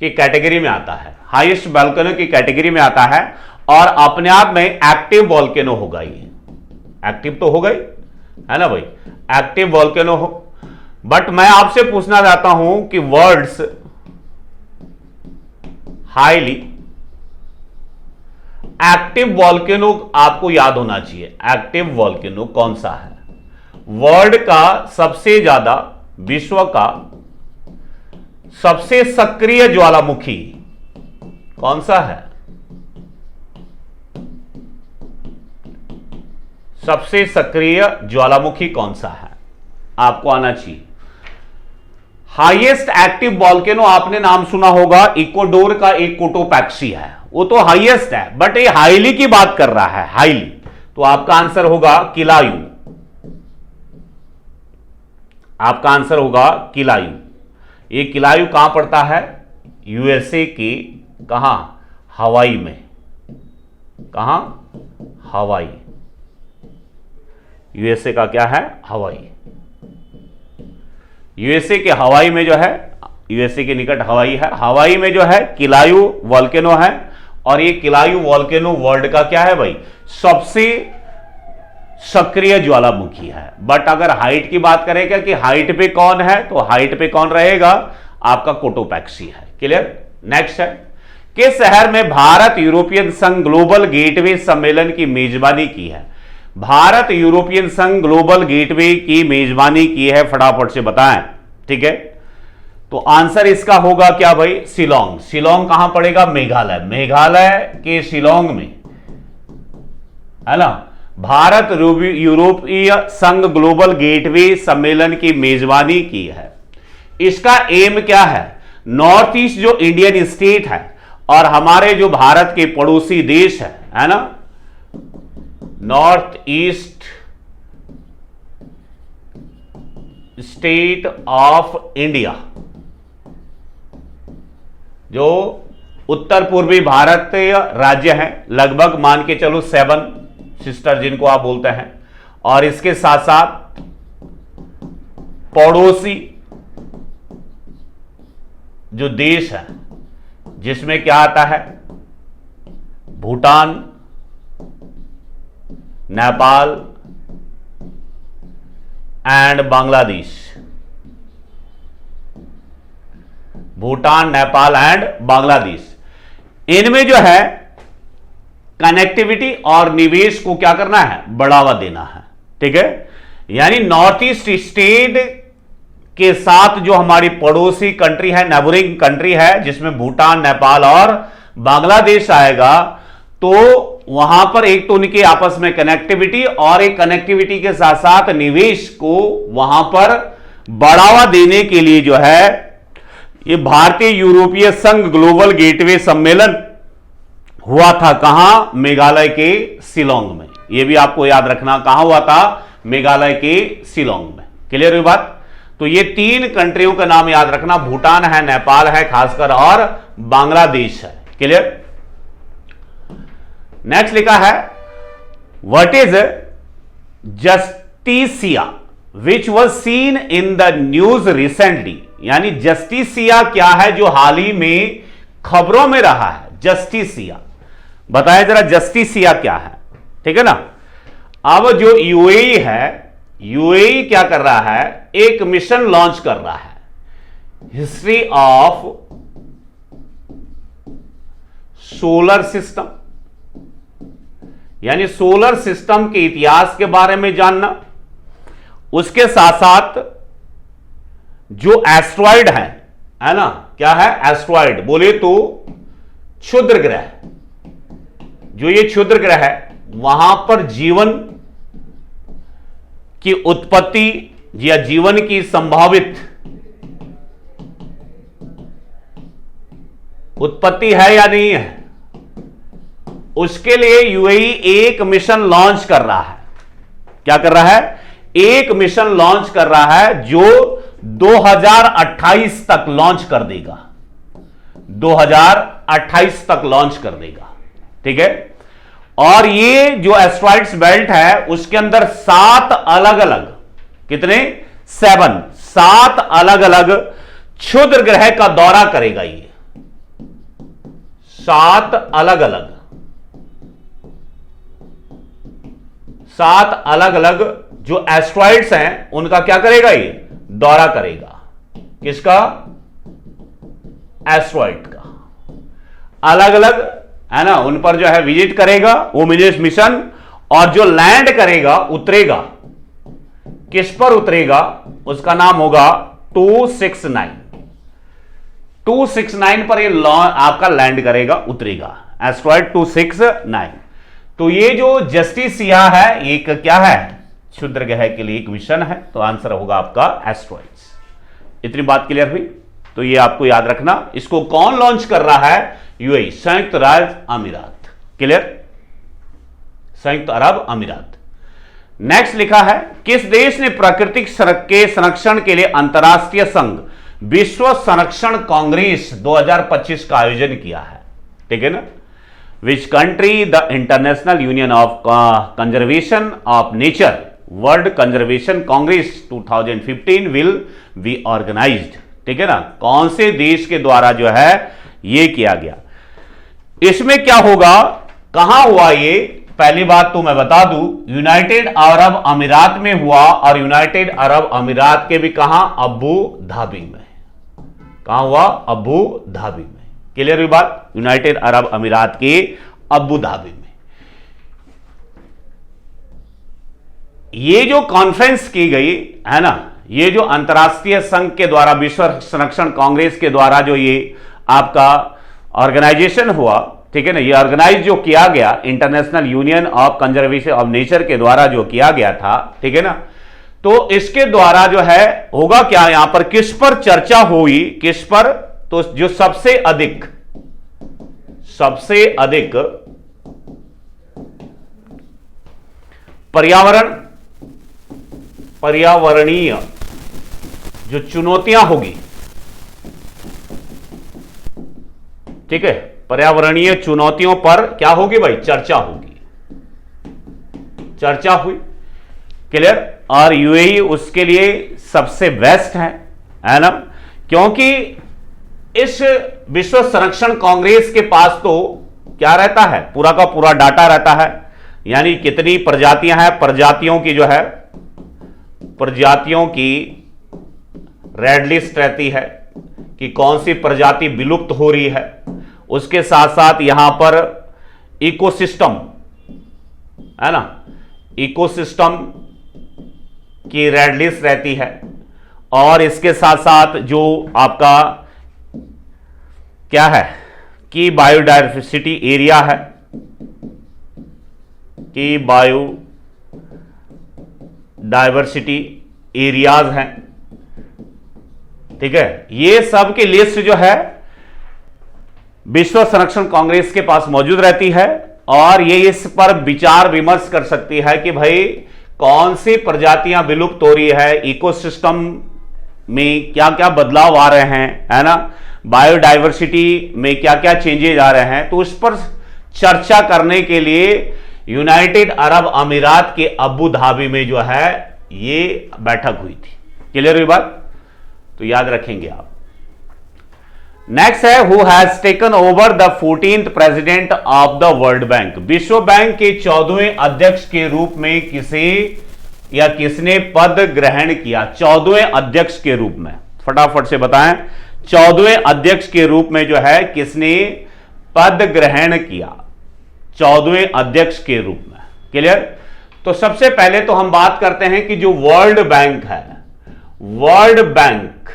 की कैटेगरी में आता है, हाईएस्ट वॉल्केनो की कैटेगरी में आता है, और अपने आप में एक्टिव वॉल्केनो होगा। ये एक्टिव तो हो गई, है ना भाई, एक्टिव वॉल्केनो हो। बट मैं आपसे पूछना चाहता हूं कि वर्ड्स हाईली एक्टिव वॉल्केनो आपको याद होना चाहिए। एक्टिव वॉल्केनो कौन सा है? वर्ल्ड का सबसे ज्यादा, विश्व का सबसे सक्रिय ज्वालामुखी कौन सा है? सबसे सक्रिय ज्वालामुखी कौन सा है? आपको आना चाहिए। हाईएस्ट एक्टिव वॉल्केनो आपने नाम सुना होगा, इक्वाडोर का एक कोटोपैक्सी है, वो तो हाईएस्ट है, बट ये हाईली की बात कर रहा है, हाईली। तो आपका आंसर होगा किलायू, आपका आंसर होगा किलायू। ये किलायू कहां पड़ता है? यूएसए के कहां? हवाई में। कहां? हवाई। यूएसए का क्या है? हवाई। यूएसए के हवाई में जो है, यूएसए के निकट हवाई है, हवाई में जो है किलायू वॉल्केनो है। और ये किलायू वॉल्केनो वर्ल्ड का क्या है भाई? सबसे सक्रिय ज्वालामुखी है। बट अगर हाइट की बात करेगा कि हाइट पे कौन है, तो हाइट पे कौन रहेगा? आपका कोटोपैक्सी है। क्लियर? नेक्स्ट है, किस शहर में भारत यूरोपियन संघ ग्लोबल गेटवे सम्मेलन की मेजबानी की है? भारत यूरोपियन संघ ग्लोबल गेटवे की मेजबानी की है, फटाफट से बताएं। ठीक है, तो आंसर इसका होगा क्या भाई? शिलोंग। शिलोंग कहां पड़ेगा? मेघालय। मेघालय के शिलोंग में, है ना, भारत यूरोपीय संघ ग्लोबल गेटवे सम्मेलन की मेजबानी की है। इसका एम क्या है? नॉर्थ ईस्ट जो इंडियन स्टेट है और हमारे जो भारत के पड़ोसी देश है ना, north east state of India, जो उत्तर पूर्वी भारतीय राज्य हैं, लगभग मान के चलो 7 सिस्टर जिनको आप बोलते हैं, और इसके साथ साथ पड़ोसी जो देश है, जिसमें क्या आता है? भूटान, नेपाल एंड बांग्लादेश। भूटान, नेपाल एंड बांग्लादेश, इनमें जो है कनेक्टिविटी और निवेश को क्या करना है? बढ़ावा देना है। ठीक है, यानी नॉर्थ ईस्ट स्टेट के साथ जो हमारी पड़ोसी कंट्री है, नेबरिंग कंट्री है, जिसमें भूटान, नेपाल और बांग्लादेश आएगा, तो वहां पर एक तो उनके आपस में कनेक्टिविटी, और एक कनेक्टिविटी के साथ साथ निवेश को वहां पर बढ़ावा देने के लिए जो है ये भारतीय यूरोपीय संघ ग्लोबल गेटवे सम्मेलन हुआ था। कहां? मेघालय के शिलोंग में। यह भी आपको याद रखना, कहां हुआ था? मेघालय के शिलोंग में। क्लियर हुई बात? तो ये 3 कंट्रियों का नाम याद रखना, भूटान है, नेपाल है खासकर, और बांग्लादेश है। क्लियर? नेक्स्ट लिखा है, what is Justicia which was seen in the news recently? यानी जस्टिसिया क्या है जो हाल ही में खबरों में रहा है? जस्टिसिया बताया जरा, जस्टिसिया क्या है? ठीक है ना। अब जो यूएई है, यूएई क्या कर रहा है? एक मिशन लॉन्च कर रहा है, हिस्ट्री ऑफ सोलर सिस्टम, यानी सोलर सिस्टम के इतिहास के बारे में जानना। उसके साथ साथ जो एस्ट्रॉइड है ना, क्या है? एस्ट्रॉइड बोले तो क्षुद्र ग्रह, जो ये क्षुद्र ग्रह है, वहां पर जीवन की उत्पत्ति या जीवन की संभावित उत्पत्ति है या नहीं है, उसके लिए यूएई एक मिशन लॉन्च कर रहा है। क्या कर रहा है? एक मिशन लॉन्च कर रहा है जो 2028 तक लॉन्च कर देगा। 2028 तक लॉन्च कर देगा। ठीक है, और ये जो एस्ट्रॉइड्स बेल्ट है उसके अंदर 7 अलग अलग, कितने? 7 अलग अलग क्षुद्र ग्रह का दौरा करेगा। ये 7 अलग अलग जो एस्ट्रॉइड्स हैं उनका क्या करेगा? ये दौरा करेगा। किसका? एस्ट्रॉइड का। अलग अलग है ना, उन पर जो है विजिट करेगा वो मिशन, और जो लैंड करेगा, उतरेगा, किस पर उतरेगा? उसका नाम होगा 269। 269 पर ये आपका लैंड करेगा, उतरेगा, एस्ट्रॉइड 269। तो ये जो जस्टिसिया है, एक क्या है? क्षुद्र ग्रह के लिए एक मिशन है। तो आंसर होगा आपका एस्ट्रॉइड्स। इतनी बात क्लियर हुई? तो ये आपको याद रखना। इसको कौन लॉन्च कर रहा है? यूएई, संयुक्त राज्य अमीरात। क्लियर? संयुक्त अरब अमीरात। नेक्स्ट लिखा है, किस देश ने प्राकृतिक के संरक्षण के लिए अंतरराष्ट्रीय संघ विश्व संरक्षण कांग्रेस 2025 का आयोजन किया है? ठीक है ना? Which country the international union of conservation of nature world conservation congress 2015 will be organised? ठीक है ना? कौन से देश के द्वारा जो है ये किया गया? इसमें क्या होगा, कहां हुआ ये? पहली बात तो मैं बता दूं, यूनाइटेड अरब अमीरात में हुआ, और यूनाइटेड अरब अमीरात के भी कहां? अबू धाबी में। कहां हुआ? अबू धाबी में। क्लियर हुई बात? यूनाइटेड अरब अमीरात के अबू धाबी में। ये जो कॉन्फ्रेंस की गई है ना, ये जो अंतरराष्ट्रीय संघ के द्वारा, विश्व संरक्षण कांग्रेस के द्वारा जो ये आपका ऑर्गेनाइजेशन हुआ, ठीक है ना, ये ऑर्गेनाइज जो किया गया international union of conservation of nature के द्वारा जो किया गया था, ठीक है ना, तो इसके द्वारा जो है होगा क्या, यहां पर किस पर चर्चा हुई? किस पर? तो जो सबसे अधिक पर्यावरणीय जो चुनौतियां होगी, ठीक है, पर्यावरणीय चुनौतियों पर क्या होगी भाई? चर्चा होगी। चर्चा हुई। क्लियर? और यूएई उसके लिए सबसे बेस्ट है ना, क्योंकि इस विश्व संरक्षण कांग्रेस के पास तो क्या रहता है? पूरा का पूरा डाटा रहता है, यानी कितनी प्रजातियां हैं, प्रजातियों की जो है, प्रजातियों की रेड लिस्ट रहती है कि कौन सी प्रजाति विलुप्त हो रही है। उसके साथ साथ यहां पर इकोसिस्टम है ना, इकोसिस्टम की रेड लिस्ट रहती है, और इसके साथ साथ जो आपका क्या है कि बायोडाइवर्सिटी एरिया है, कि बायोडाइवर्सिटी एरियाज हैं, ठीक है। ये सब की लिस्ट जो है विश्व संरक्षण कांग्रेस के पास मौजूद रहती है, और ये इस पर विचार विमर्श कर सकती है कि भाई कौन सी प्रजातियां विलुप्त हो रही है, इकोसिस्टम में क्या क्या बदलाव आ रहे हैं, है ना, बायोडाइवर्सिटी में क्या क्या चेंजेज आ रहे हैं। तो उस पर चर्चा करने के लिए यूनाइटेड अरब अमीरात के अबू धाबी में जो है ये बैठक हुई थी। क्लियर हुई बात? तो याद रखेंगे आप। नेक्स्ट है, who has taken over the 14th president of the world bank? विश्व बैंक के 14वें अध्यक्ष के रूप में किसे या किसने पद ग्रहण किया? 14वें अध्यक्ष के रूप में, फटाफट से बताएं, 14वें अध्यक्ष के रूप में जो है किसने पद ग्रहण किया? 14वें अध्यक्ष के रूप में। क्लियर? तो सबसे पहले तो हम बात करते हैं कि जो वर्ल्ड बैंक है, वर्ल्ड बैंक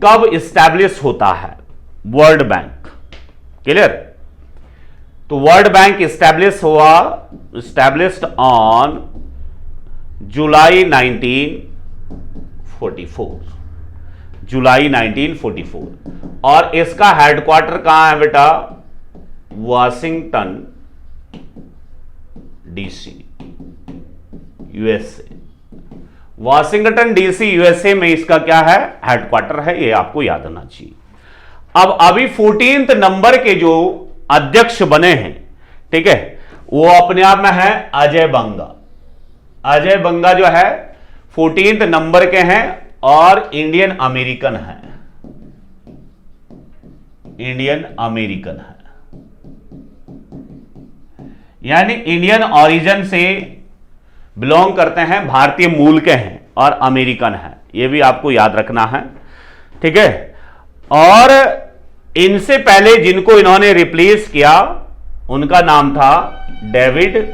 कब इस्टेब्लिश होता है? World bank. क्लियर? तो world bank established on July 1944, जुलाई 1944, और इसका हेडक्वार्टर कहां है बेटा? Washington DC, USA. Washington DC USA में इसका क्या है? हेडक्वार्टर है। ये आपको याद आना चाहिए। अब अभी 14th नंबर के जो अध्यक्ष बने हैं, ठीक है, वो अपने आप में है अजय बंगा। अजय बंगा जो है 14th नंबर के हैं और इंडियन अमेरिकन है, इंडियन अमेरिकन है, यानी इंडियन ओरिजिन से बिलोंग करते हैं, भारतीय मूल के हैं और अमेरिकन है। यह भी आपको याद रखना है, ठीक है। और इनसे पहले जिनको इन्होंने रिप्लेस किया उनका नाम था डेविड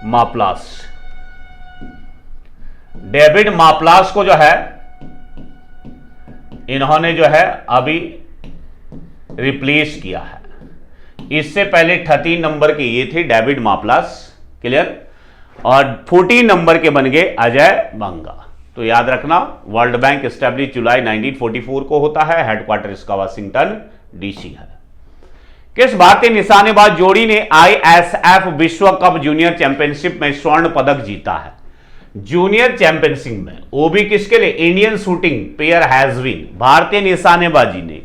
माप्लास। डेविड माप्लास को जो है इन्होंने जो है अभी रिप्लेस किया है। इससे पहले 13 नंबर के ये थे डेविड माप्लास। क्लियर? और 14 नंबर के बन गए अजय बंगा। तो याद रखना वर्ल्ड बैंक एस्टेब्लिश जुलाई 1944 को होता है, हेडक्वार्टर इसका वाशिंगटन डीसी है। किस भारतीय निशानेबाज जोड़ी ने आईएसएफ विश्व कप जूनियर चैंपियनशिप में स्वर्ण पदक जीता है? जूनियर चैंपियनशिप में वो भी किसके लिए? Indian shooting pair has been, भारतीय निशानेबाजी ने,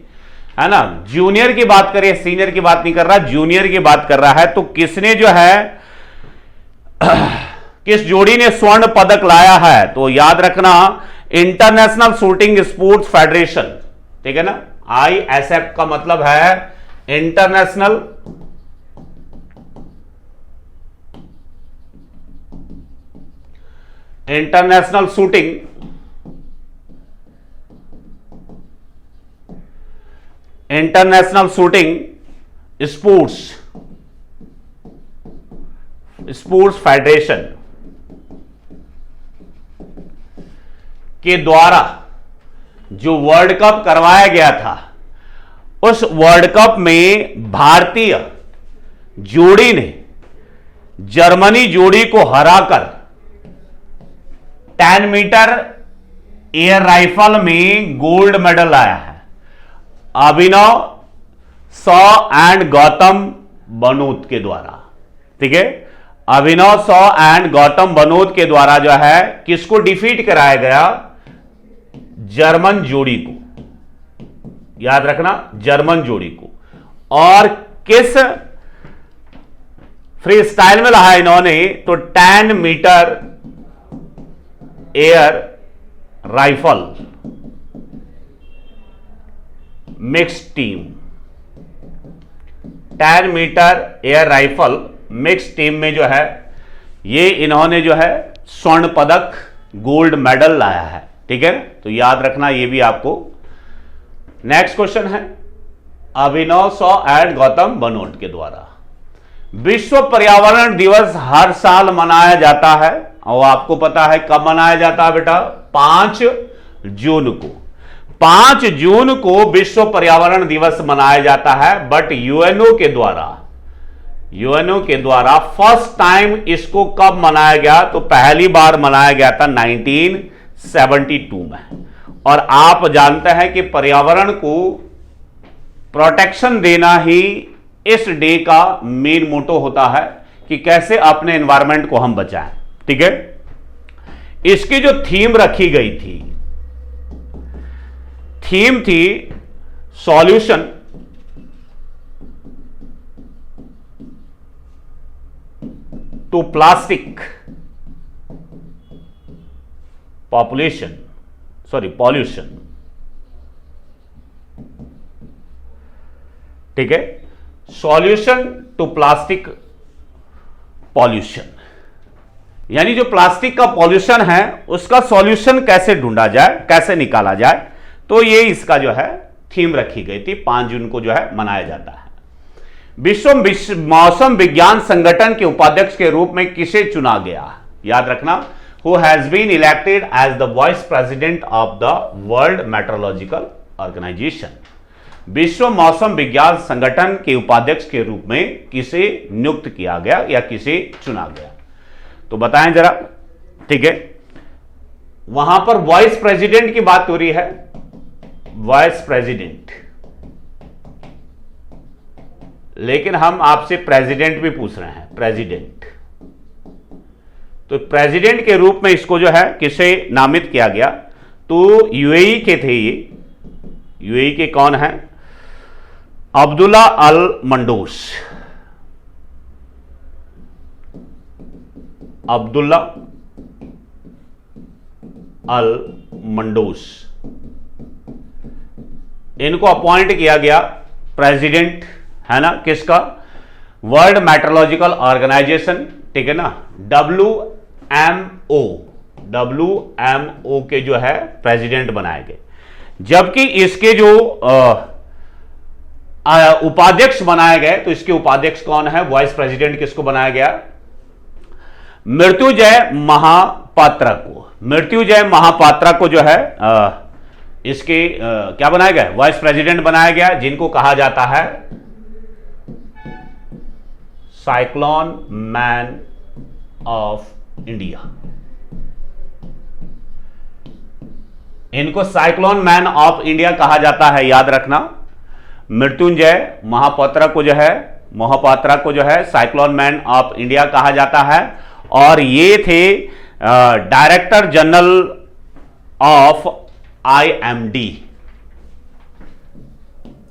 है ना। जूनियर की बात करें, सीनियर की बात नहीं कर रहा, जूनियर की बात कर रहा है। तो किसने जो है किस जोड़ी ने स्वर्ण पदक लाया है? तो याद रखना इंटरनेशनल शूटिंग स्पोर्ट्स फेडरेशन, ठीक है ना। आईएसएफ का मतलब है इंटरनेशनल शूटिंग स्पोर्ट्स फेडरेशन के द्वारा जो वर्ल्ड कप करवाया गया था, उस वर्ल्ड कप में भारतीय जोड़ी ने जर्मनी जोड़ी को हराकर 10 मीटर एयर राइफल में गोल्ड मेडल लाया है। अभिनव सौ एंड गौतम बनोत के द्वारा, ठीक है। अभिनव सौ एंड गौतम बनोत के द्वारा जो है किसको डिफीट कराया गया? जर्मन जोड़ी को, याद रखना जर्मन जोड़ी को। और किस फ्री स्टाइल में रहा इन्होंने? तो 10 metre air rifle mix team, 10 metre air rifle mix team में जो है ये इन्होंने जो है स्वर्ण पदक गोल्ड मेडल लाया है, ठीक है। तो याद रखना ये भी आपको। नेक्स्ट क्वेश्चन है अभिनव सौ एंड गौतम बनोट के द्वारा विश्व पर्यावरण दिवस हर साल मनाया जाता है, और आपको पता है कब मनाया जाता है बेटा? 5 जून को। 5 जून को विश्व पर्यावरण दिवस मनाया जाता है। बट यूएनओ के द्वारा फर्स्ट टाइम इसको कब मनाया गया? तो पहली बार मनाया गया था 1972 में। और आप जानते हैं कि पर्यावरण को प्रोटेक्शन देना ही इस डे का मेन मोटो होता है कि कैसे अपने एनवायरनमेंट को हम बचाएं, ठीक है। इसकी जो थीम रखी गई थी, थीम थी सॉल्यूशन टू प्लास्टिक पॉल्यूशन, ठीक है। सॉल्यूशन टू प्लास्टिक पॉल्यूशन, यानी जो प्लास्टिक का पॉल्यूशन है उसका सॉल्यूशन कैसे ढूंढा जाए, कैसे निकाला जाए। तो ये इसका जो है थीम रखी गई थी। 5 जून को जो है मनाया जाता है। विश्व मौसम विज्ञान संगठन के उपाध्यक्ष के रूप में किसे चुना गया? याद रखना who has been elected as the vice president of the world meteorological organisation. विश्व मौसम विज्ञान संगठन के उपाध्यक्ष के रूप में किसे नियुक्त किया गया या किसे चुना गया? तो बताएं जरा, ठीक है। वहां पर वाइस प्रेसिडेंट की बात हो रही है, वाइस प्रेसिडेंट, लेकिन हम आपसे प्रेसिडेंट भी पूछ रहे हैं, प्रेसिडेंट। तो प्रेसिडेंट के रूप में इसको जो है किसे नामित किया गया? तो यूएई के थे ये। यूएई के कौन है? अब्दुल्ला अल मंडूस। अब्दुल्ला अल मंडूस, इनको अपॉइंट किया गया प्रेसिडेंट, है ना, किसका? वर्ल्ड मेट्रोलॉजिकल ऑर्गेनाइजेशन, ठीक है ना, WMO के जो है प्रेसिडेंट बनाए गए। जबकि इसके जो उपाध्यक्ष बनाए गए, तो इसके उपाध्यक्ष कौन है? वाइस प्रेसिडेंट किसको बनाया गया? मृत्युंजय महापात्रा को। मृत्युंजय महापात्रा को जो है इसके क्या बनाया गया? वाइस प्रेसिडेंट बनाया गया, जिनको कहा जाता है साइक्लोन मैन ऑफ इंडिया। इनको साइक्लोन मैन ऑफ इंडिया कहा जाता है, याद रखना। मृत्युंजय मोहपात्रा को जो है साइक्लोन मैन ऑफ इंडिया कहा जाता है। और ये थे director general of IMD,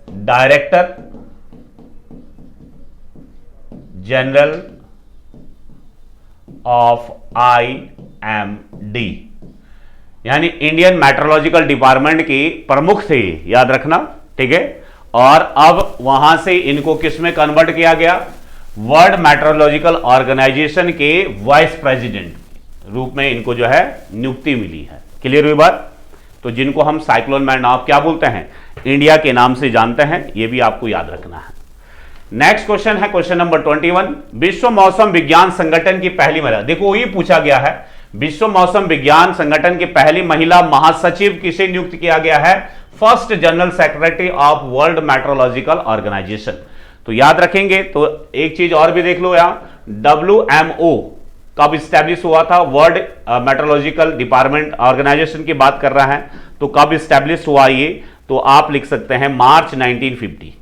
director general of IMD, यानी इंडियन मेट्रोलॉजिकल डिपार्टमेंट के प्रमुख थे, याद रखना, ठीक है। और अब वहां से इनको किस में कन्वर्ट किया गया? वर्ल्ड मेट्रोलॉजिकल ऑर्गेनाइजेशन के वाइस प्रेसिडेंट रूप में इनको जो है नियुक्ति मिली है। क्लियर हुई बात? तो जिनको हम साइक्लोन मैन ऑफ क्या बोलते हैं, इंडिया के नाम से जानते हैं, यह भी आपको याद रखना है। नेक्स्ट क्वेश्चन है क्वेश्चन नंबर 21। विश्व मौसम विज्ञान संगठन की पहली महिला, देखो ये पूछा गया है, विश्व मौसम विज्ञान संगठन की पहली महिला महासचिव किसे नियुक्त किया गया है? First general secretary of world meteorological organisation. तो याद रखेंगे। तो एक चीज और भी देख लो यहां, WMO कब स्टैब्लिश हुआ था? वर्ल्ड मेट्रोलॉजिकल डिपार्टमेंट ऑर्गेनाइजेशन की बात कर रहा है, तो कब स्टैब्लिश हुआ ये? तो आप लिख सकते हैं मार्च 1950।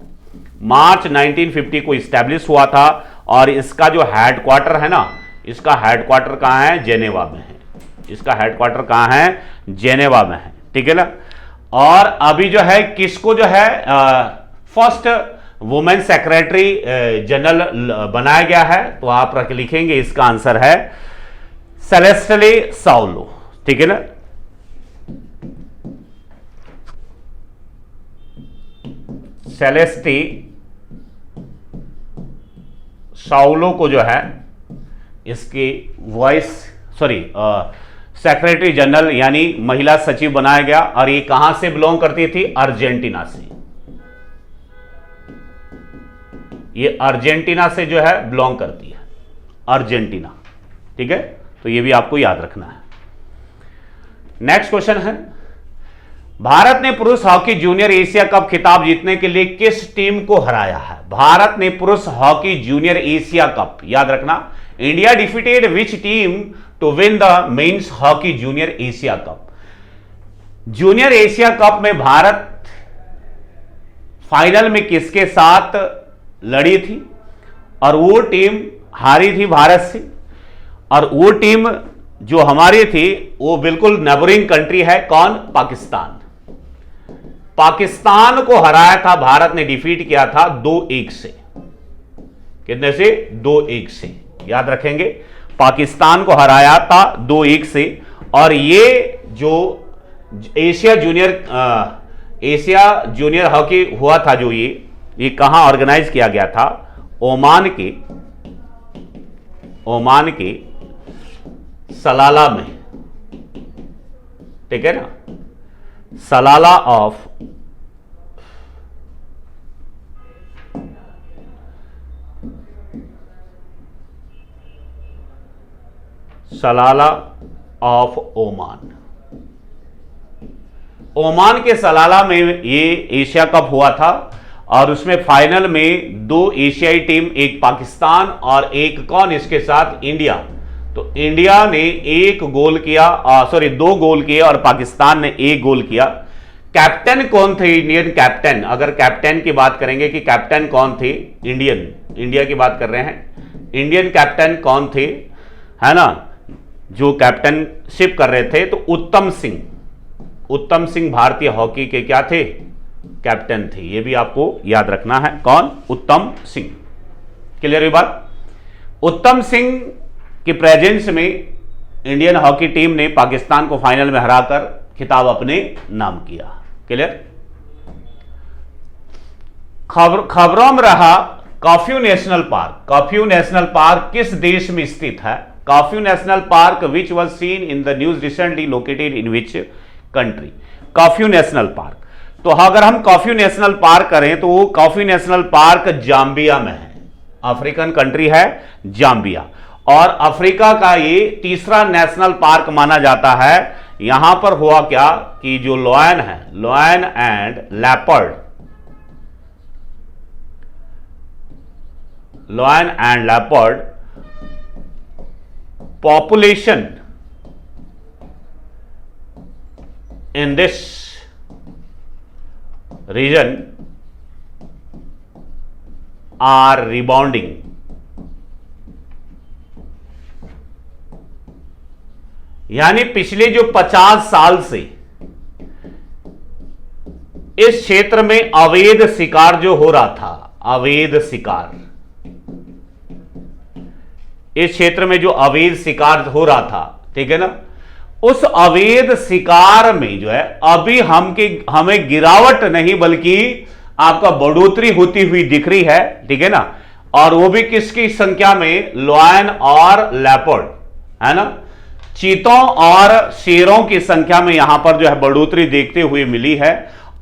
मार्च 1950 को स्टैब्लिश हुआ था। और इसका जो हेडक्वार्टर है ना, इसका हेडक्वार्टर कहां है? जेनेवा में है। इसका हेडक्वार्टर कहां है? जेनेवा में है, ठीक है ना। और अभी जो है किसको जो है फर्स्ट वुमेन सेक्रेटरी जनरल बनाया गया है? तो आप लिखेंगे, इसका आंसर है सेलेस्टे साउलो, ठीक है ना। सेलेस्टे साउलो को जो है इसकी सेक्रेटरी जनरल यानी महिला सचिव बनाया गया। और ये कहां से बिलोंग करती थी? अर्जेंटीना से। ये अर्जेंटीना से जो है बिलोंग करती है, अर्जेंटीना, ठीक है। तो ये भी आपको याद रखना है। नेक्स्ट क्वेश्चन है, भारत ने पुरुष हॉकी जूनियर एशिया कप खिताब जीतने के लिए किस टीम को हराया है? भारत ने पुरुष हॉकी जूनियर एशिया कप, याद रखना, India defeated which team to win the men's hockey junior Asia cup. Junior Asia cup में भारत फाइनल में किसके साथ लड़ी थी? और वो टीम हारी थी भारत से। और वो टीम जो हमारी थी वो बिल्कुल नेबरिंग कंट्री है, कौन? पाकिस्तान। पाकिस्तान को हराया था भारत ने, डिफीट किया था 2-1 से। कितने से? 2-1 से, याद रखेंगे। पाकिस्तान को हराया था 2-1 से। और ये जो एशिया जूनियर हॉकी हुआ था, जो ये कहां ऑर्गेनाइज किया गया था? ओमान के सलाला में, ठीक है ना। सलाला ऑफ ओमान। ओमान के सलाला में ये एशिया कप हुआ था। और उसमें फाइनल में 2 एशियाई टीम, एक पाकिस्तान और एक कौन इसके साथ? इंडिया। तो इंडिया ने 2 गोल किए और पाकिस्तान ने 1 गोल किया। कैप्टन कौन थे? Indian captain. अगर कैप्टन की बात करेंगे कि कैप्टन कौन थे, इंडिया की बात कर रहे हैं, इंडियन कैप्टन कौन थे, है ना, जो कैप्टनशिप कर रहे थे? तो उत्तम सिंह भारतीय हॉकी के क्या थे? कैप्टन थे। ये भी आपको याद रखना है, कौन? उत्तम सिंह। क्लियर हुई बात? उत्तम सिंह की प्रेजेंस में इंडियन हॉकी टीम ने पाकिस्तान को फाइनल में हराकर खिताब अपने नाम किया। क्लियर? खबरों में रहा Kafue national park. Kafue national park किस देश में स्थित है? Kafue national park which was seen in the news recently located in which country? Kafue national park. तो अगर हम काफ्यू नेशनल पार्क करें तो वो काफ्यू नेशनल पार्क जाम्बिया में है, अफ्रीकन कंट्री है जाम्बिया। और अफ्रीका का ये तीसरा नेशनल पार्क माना जाता है। यहां पर हुआ क्या कि जो लॉयन है, lion and leopard in this region are rebounding. यानी पिछले जो 50 साल से इस क्षेत्र में अवैध शिकार जो हो रहा था, अवैध शिकार, इस क्षेत्र में जो अवैध शिकार हो रहा था, ठीक है ना, उस अवैध शिकार में जो है अभी हमें गिरावट नहीं बल्कि आपका बढ़ोतरी होती हुई दिख रही है, ठीक है ना। और वो भी किसकी संख्या में, लॉयन और लेपर्ड, है ना, चीतों और शेरों की संख्या में यहां पर जो है बढ़ोतरी देखते हुए मिली है।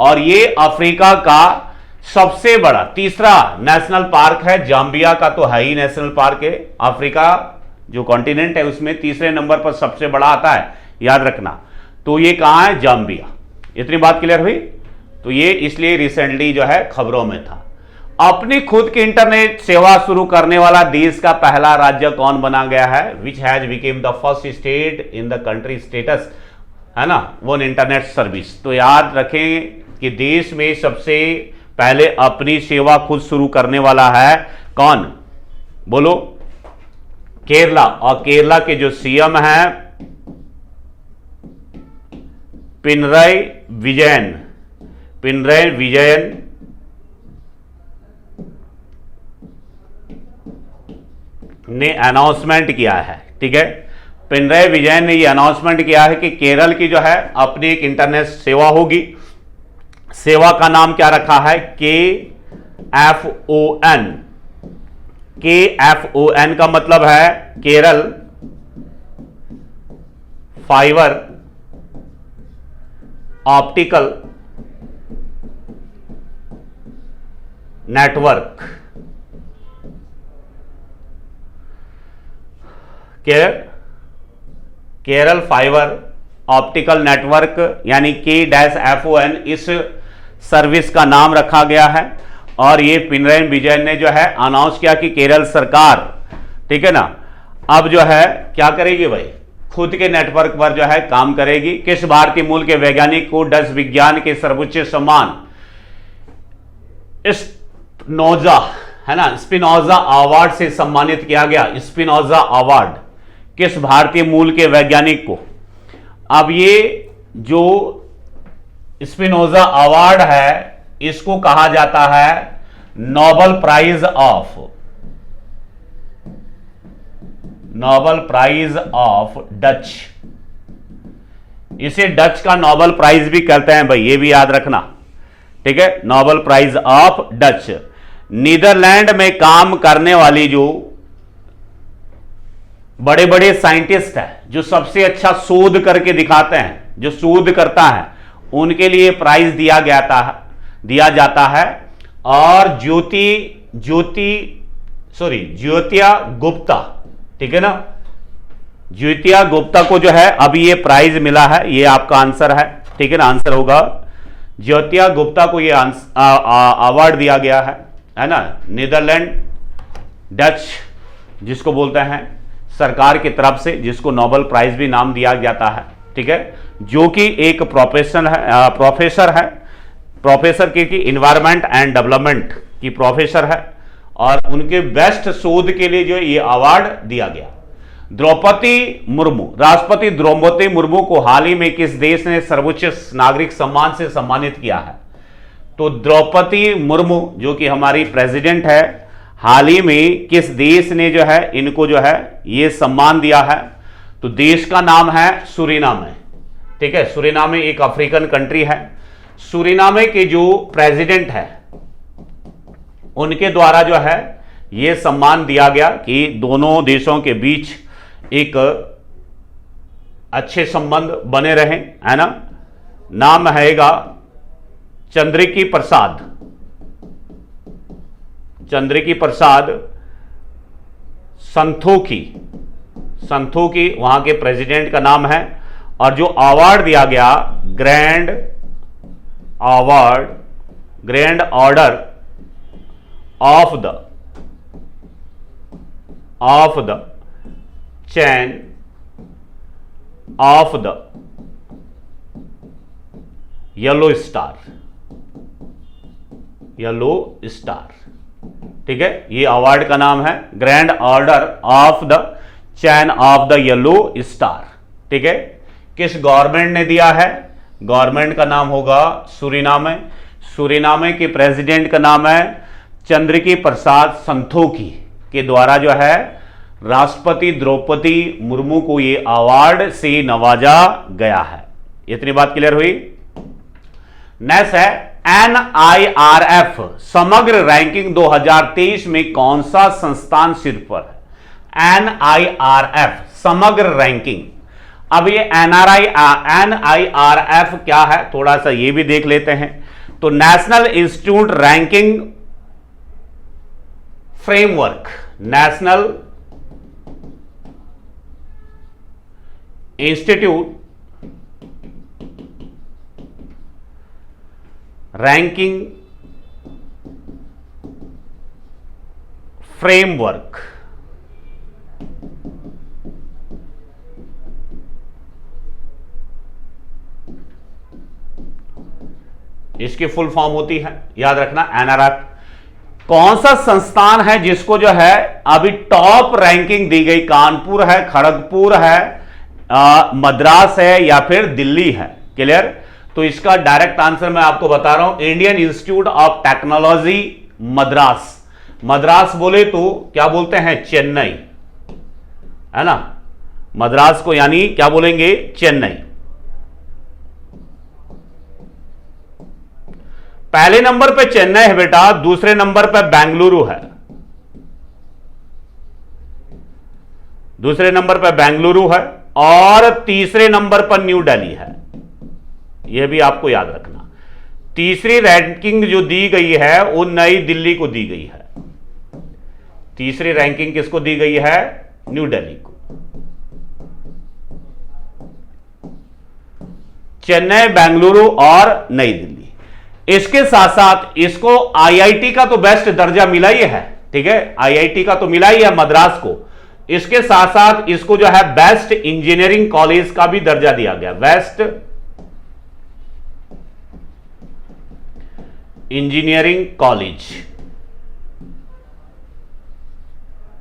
और ये अफ्रीका का सबसे बड़ा तीसरा नेशनल पार्क है। जाम्बिया का तो है ही नेशनल पार्क है, अफ्रीका जो कॉन्टिनेंट है उसमें तीसरे नंबर पर सबसे बड़ा आता है, याद रखना। तो ये कहां है, जाम्बिया। इतनी बात क्लियर हुई। तो ये इसलिए रिसेंटली जो है खबरों में था। अपनी खुद की इंटरनेट सेवा शुरू करने वाला देश का पहला राज्य कौन बना गया है, which has became the first state in the country status, है ना, वो इंटरनेट सर्विस। तो याद रखें कि देश में सबसे पहले अपनी सेवा खुद शुरू करने वाला है कौन, बोलो, केरला। और केरला के जो सीएम हैं पिनराई विजयन, पिनराई विजयन ने अनाउंसमेंट किया है, ठीक है। पिनराई विजयन ने यह अनाउंसमेंट किया है कि केरल की जो है अपनी एक इंटरनेट सेवा होगी। सेवा का नाम क्या रखा है, KFON। KFON का मतलब है Kerala fibre optical network. Kerala fibre optical network यानी KFON इस सर्विस का नाम रखा गया है। और ये पिनराई विजयन ने जो है अनाउंस किया कि केरल सरकार, ठीक है ना, अब जो है क्या करेगी भाई, खुद के नेटवर्क पर जो है काम करेगी। किस भारतीय मूल के वैज्ञानिक को डच विज्ञान के सर्वोच्च सम्मान स्पिनोजा, है ना, स्पिनोजा अवार्ड से सम्मानित किया गया। स्पिनोजा अवार्ड किस भारतीय मूल के वैज्ञानिक को। अब ये जो स्पिनोजा अवार्ड है इसको कहा जाता है Nobel prize of, Nobel prize of Dutch. इसे डच का नोबेल प्राइज भी कहते हैं भाई, ये भी याद रखना, ठीक है, Nobel prize of Dutch. Netherland में काम करने वाली जो बड़े बड़े साइंटिस्ट हैं, जो सबसे अच्छा शोध करके दिखाते हैं, जो शोध करता है, उनके लिए प्राइज दिया जाता है। और ज्योतिया गुप्ता, ठीक है ना, ज्योतिया गुप्ता को जो है अभी ये प्राइज मिला है। ये आपका आंसर है, ठीक है ना, आंसर होगा ज्योतिया गुप्ता को ये अवार्ड दिया गया है ना। नीदरलैंड डच जिसको बोलते हैं सरकार की तरफ से, जिसको नोबेल प्राइज भी नाम दिया जाता है, ठीक है, जो कि एक प्रोफेसर की इन्वायरमेंट एंड डेवलपमेंट की प्रोफेसर है। और उनके बेस्ट शोध के लिए जो ये अवार्ड दिया गया। द्रौपदी मुर्मू, राष्ट्रपति द्रौपदी मुर्मू को हाल ही में किस देश ने सर्वोच्च नागरिक सम्मान से सम्मानित किया है। तो द्रौपदी मुर्मू जो कि हमारी प्रेसिडेंट है, हाल ही में किस देश ने जो है इनको जो है ये सम्मान दिया है। तो देश का नाम है सूरीनामे, ठीक है। सूरीनामे एक अफ्रीकन कंट्री है। सूरीनामे के जो प्रेसिडेंट है उनके द्वारा जो है ये सम्मान दिया गया कि दोनों देशों के बीच एक अच्छे संबंध बने रहें, है ना। नाम हैगा चंद्रिकी प्रसाद, चंद्रिकी प्रसाद संथोकी वहां के प्रेसिडेंट का नाम है। और जो अवार्ड दिया गया grand order of the chain of the yellow star, yellow star, ठीक है, ये अवार्ड का नाम है grand order of the chain of the yellow star, ठीक है। किस गवर्नमेंट ने दिया है? गवर्नमेंट का नाम होगा सूरीनामे। सूरीनामे के प्रेसिडेंट का नाम है चंद्रिकी प्रसाद संतोखी के द्वारा जो है राष्ट्रपति द्रौपदी मुर्मू को ये अवार्ड से नवाजा गया है। इतनी बात क्लियर हुई। नेक्स्ट है NIRF समग्र रैंकिंग 2023 में कौन सा संस्थान शीर्ष पर है? NIRF समग्र रैंकिंग। अब ये NIRF क्या है, थोड़ा सा ये भी देख लेते हैं। तो national institute ranking framework, national institute ranking framework, इसकी फुल फॉर्म होती है, याद रखना, NIRF। कौन सा संस्थान है जिसको जो है अभी टॉप रैंकिंग दी गई? कानपुर है, खड़गपुर है, मद्रास है या फिर दिल्ली है? क्लियर। तो इसका डायरेक्ट आंसर मैं आपको बता रहा हूं, Indian institute of technology Madras. Madras बोले तो क्या बोलते हैं? चेन्नई, है ना। मद्रास को यानी क्या बोलेंगे? चेन्नई। पहले नंबर पे चेन्नई है बेटा, दूसरे नंबर पे बेंगलुरु है, दूसरे नंबर पे बेंगलुरु है और तीसरे नंबर पर न्यू दिल्ली है। यह भी आपको याद रखना। तीसरी रैंकिंग जो दी गई है वो नई दिल्ली को दी गई है। तीसरी रैंकिंग किसको दी गई है? न्यू दिल्ली को। चेन्नई, बेंगलुरु और नई दिल्ली। इसके साथ साथ इसको IIT का तो बेस्ट दर्जा मिला ही है, ठीक है, IIT का तो मिला ही है मद्रास को। इसके साथ साथ इसको जो है बेस्ट इंजीनियरिंग कॉलेज का भी दर्जा दिया गया, best engineering college.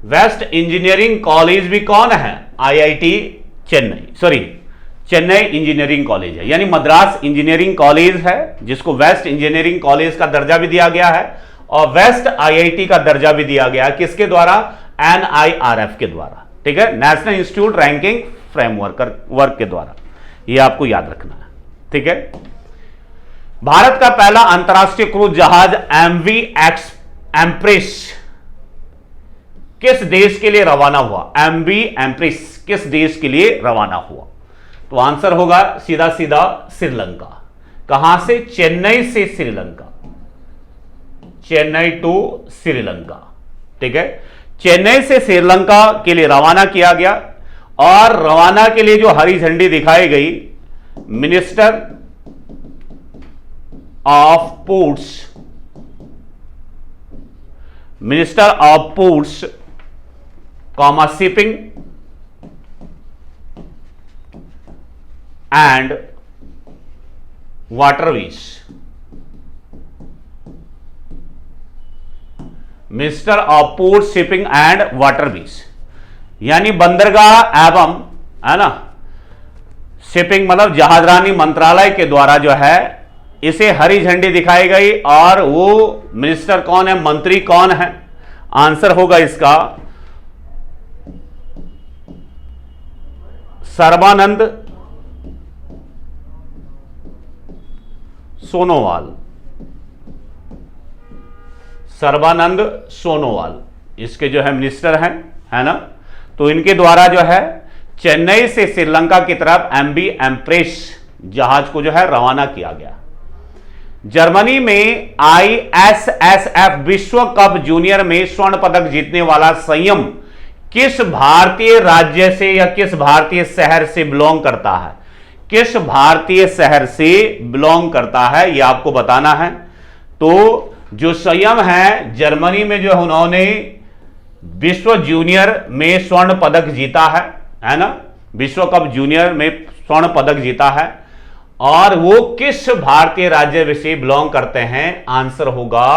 Best engineering college भी कौन है? IIT Chennai, sorry Chennai engineering college है, यानी मद्रास इंजीनियरिंग कॉलेज है जिसको वेस्ट इंजीनियरिंग कॉलेज का दर्जा भी दिया गया है और वेस्ट IIT का दर्जा भी दिया गया है। किसके द्वारा? NIRF के द्वारा, ठीक है, नेशनल इंस्टीट्यूट रैंकिंग फ्रेमवर्क के द्वारा। यह आपको याद रखना है, ठीक है। भारत का पहला अंतरराष्ट्रीय क्रूज जहाज MV एम्प्रेस किस देश के लिए रवाना हुआ? MV एम्प्रेस किस देश के लिए रवाना हुआ? तो आंसर होगा सीधा सीधा श्रीलंका। कहां से? चेन्नई से श्रीलंका, चेन्नई टू श्रीलंका, ठीक है। चेन्नई से श्रीलंका के लिए रवाना किया गया और रवाना के लिए जो हरी झंडी दिखाई गई, minister of ports, minister of ports comma shipping and waterways, minister of port shipping and waterways, यानी बंदरगाह एवं, है ना, शिपिंग मतलब जहाजरानी मंत्रालय के द्वारा जो है इसे हरी झंडी दिखाई गई। और वो मिनिस्टर कौन है, मंत्री कौन है? आंसर होगा इसका सर्बानंद सोनोवाल, सर्बानंद सोनोवाल इसके जो है मिनिस्टर हैं, है ना। तो इनके द्वारा जो है चेन्नई से श्रीलंका की तरफ MV एम्प्रेस जहाज को जो है रवाना किया गया। जर्मनी में ISSF विश्व कप जूनियर में स्वर्ण पदक जीतने वाला संयम किस भारतीय राज्य से या किस भारतीय शहर से बिलोंग करता है? किस भारतीय शहर से बिलोंग करता है, यह आपको बताना है। तो जो संयम है जर्मनी में जो उन्होंने विश्व जूनियर में स्वर्ण पदक जीता है ना, विश्व कप जूनियर में स्वर्ण पदक जीता है। और वो किस भारतीय राज्य से बिलोंग करते हैं? आंसर होगा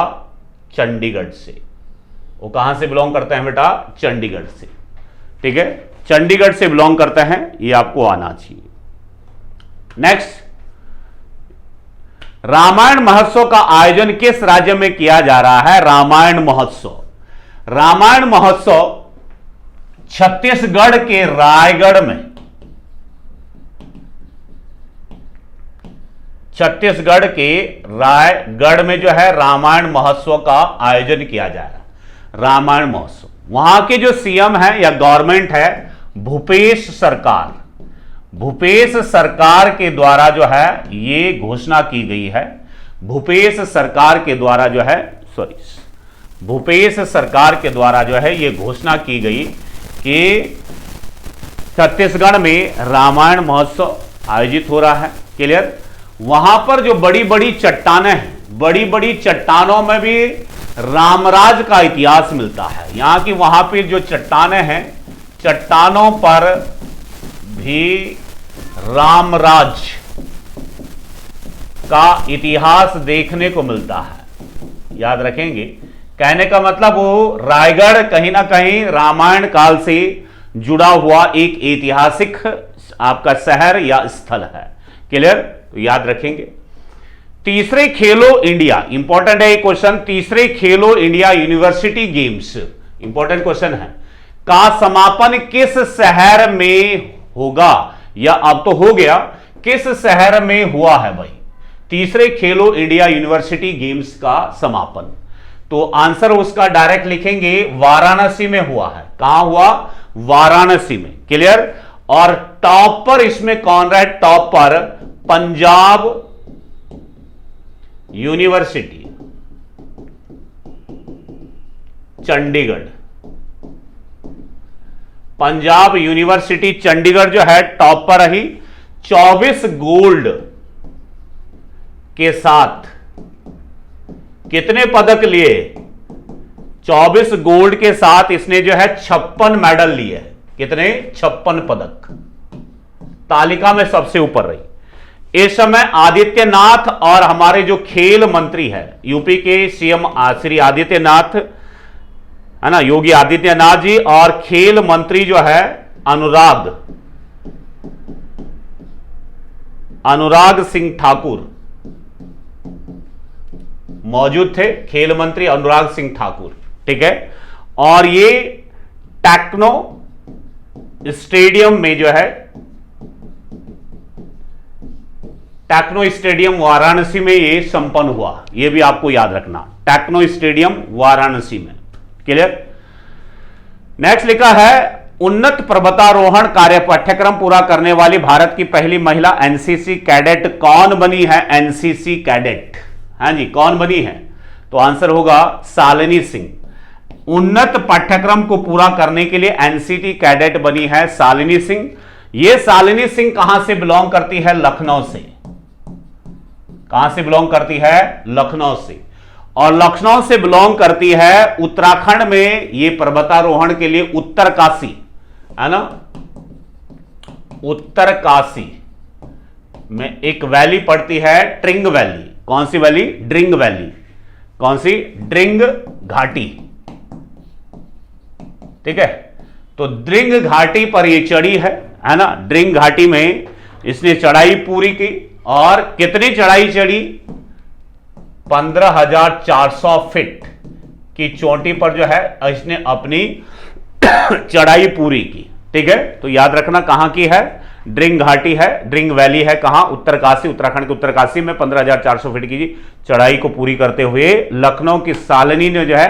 चंडीगढ़ से। वो कहां से बिलोंग करते हैं बेटा? चंडीगढ़ से। ठीक है, चंडीगढ़ से बिलोंग करते हैं, ये आपको आना चाहिए। नेक्स्ट, रामायण महोत्सव का आयोजन किस राज्य में किया जा रहा है? रामायण महोत्सव, रामायण महोत्सव छत्तीसगढ़ के रायगढ़ में, छत्तीसगढ़ के रायगढ़ में जो है रामायण महोत्सव का आयोजन किया जा रहा है। रामायण महोत्सव, वहां के जो सीएम है या गवर्नमेंट है, भूपेश सरकार, भूपेश सरकार के द्वारा जो है ये घोषणा की गई है। भूपेश सरकार के द्वारा जो है, भूपेश सरकार के द्वारा जो है ये घोषणा की गई कि छत्तीसगढ़ में रामायण महोत्सव आयोजित हो रहा है। क्लियर? वहां पर जो बड़ी बड़ी चट्टानें हैं, बड़ी बड़ी चट्टानों में भी रामराज का इतिहास मिलता है। यहां की वहां पे जो चट्टानें हैं, चट्टानों पर भी रामराज का इतिहास देखने को मिलता है। याद रखेंगे, कहने का मतलब वो रायगढ़ कहीं ना कहीं रामायण काल से जुड़ा हुआ एक ऐतिहासिक आपका शहर या स्थल है। क्लियर? तो याद रखेंगे। तीसरे खेलो इंडिया, इंपॉर्टेंट है ये क्वेश्चन, तीसरे खेलो India university games, important question है, का समापन किस शहर में होगा? या अब तो हो गया, किस शहर में हुआ है भाई तीसरे खेलो इंडिया यूनिवर्सिटी गेम्स का समापन? तो आंसर उसका डायरेक्ट लिखेंगे, वाराणसी में हुआ है। कहां हुआ? वाराणसी में। क्लियर? और टॉप पर इसमें कौन रहा है? टॉप पर पंजाब यूनिवर्सिटी चंडीगढ़, पंजाब यूनिवर्सिटी चंडीगढ़ जो है टॉप पर रही, 24 गोल्ड के साथ। कितने पदक लिए? 24 गोल्ड के साथ इसने जो है 56 मेडल लिए। कितने? 56 पदक, तालिका में सबसे ऊपर रही। इस समय आदित्यनाथ और हमारे जो खेल मंत्री है, यूपी के सीएम श्री आदित्यनाथ है ना, योगी आदित्यनाथ जी, और खेल मंत्री जो है अनुराग सिंह ठाकुर मौजूद थे। खेल मंत्री अनुराग सिंह ठाकुर, ठीक है। और ये टेक्नो स्टेडियम में जो है, टेक्नो स्टेडियम वाराणसी में ये संपन्न हुआ, ये भी आपको याद रखना, टेक्नो स्टेडियम वाराणसी में। क्लियर? नेक्स्ट लिखा है, उन्नत पर्वतारोहण कार्य पाठ्यक्रम पूरा करने वाली भारत की पहली महिला एनसीसी कैडेट कौन बनी है? एनसीसी कैडेट, हाँ जी, कौन बनी है? तो आंसर होगा शालिनी सिंह। उन्नत पाठ्यक्रम को पूरा करने के लिए एनसीसी कैडेट बनी है शालिनी सिंह। ये शालिनी सिंह कहां से बिलोंग करती है? लखनऊ से। कहां से बिलोंग करती है? लखनऊ से। और लखनऊ से बिलोंग करती है उत्तराखंड में, ये पर्वतारोहण के लिए उत्तरकाशी है ना, उत्तरकाशी में एक वैली पड़ती है, ट्रिंग वैली। कौन सी वैली? ड्रिंग वैली। कौन सी? ड्रिंग घाटी, ठीक है। तो ड्रिंग घाटी पर ये चढ़ी है ना, ड्रिंग घाटी में इसने चढ़ाई पूरी की। और कितनी चढ़ाई चढ़ी? 15,400 फीट की चोटी पर जो है इसने अपनी चढ़ाई पूरी की, ठीक है। तो याद रखना कहां की है? ड्रिंग घाटी है, ड्रिंग वैली है कहां? उत्तरकाशी, उत्तराखंड के उत्तरकाशी में 15,400 फीट की चढ़ाई को पूरी करते हुए लखनऊ की शालिनी ने जो है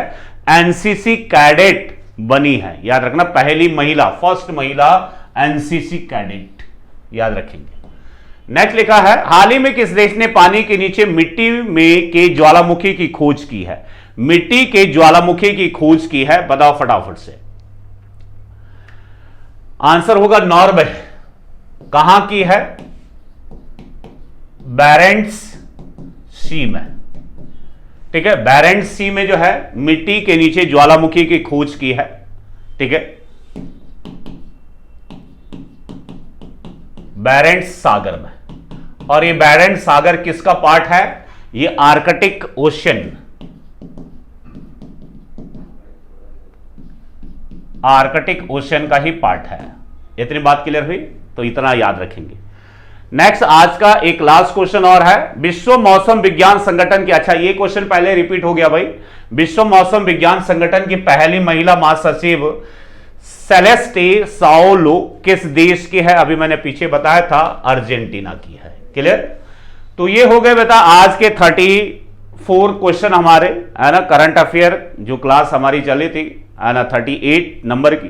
एनसीसी कैडेट बनी है। याद रखना, पहली महिला, फर्स्ट महिला एनसीसी कैडेट, याद रखेंगे। नेक्स्ट लिखा है, हाल ही में किस देश ने पानी के नीचे मिट्टी में के ज्वालामुखी की खोज की है? मिट्टी के ज्वालामुखी की खोज की है, बताओ फटाफट से। आंसर होगा नॉर्वे। कहां की है? बैरेंट्स सी में, ठीक है। बैरेंट्स सी में जो है मिट्टी के नीचे ज्वालामुखी की खोज की है, ठीक है, बैरेंट्स सागर में। और ये बैरेंट सागर किसका पार्ट है? ये आर्कटिक ओशन, आर्कटिक ओशन का ही पार्ट है। इतनी बात क्लियर हुई? तो इतना याद रखेंगे। नेक्स्ट आज का एक लास्ट क्वेश्चन और है, विश्व मौसम विज्ञान संगठन की, अच्छा ये क्वेश्चन पहले रिपीट हो गया भाई, विश्व मौसम विज्ञान संगठन की पहली महिला महासचिव सेलेस्टे साओलो किस देश की है? अभी मैंने पीछे बताया था, अर्जेंटीना की है। क्लियर? तो ये हो गए बेटा आज के 34 क्वेश्चन हमारे, है ना, करंट अफेयर जो क्लास हमारी चली थी, है ना, 38 नंबर की।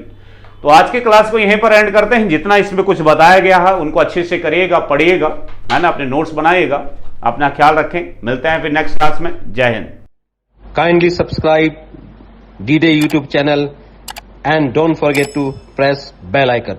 तो आज के क्लास को यहीं पर एंड करते हैं। जितना इसमें कुछ बताया गया है उनको अच्छे से करिएगा, पढ़िएगा, है ना, अपने नोट्स बनाइएगा। अपना ख्याल रखें, मिलते हैं फिर नेक्स्ट क्लास में। जय Hind. Kindly subscribe D-Day YouTube channel and don't forget to press bell icon.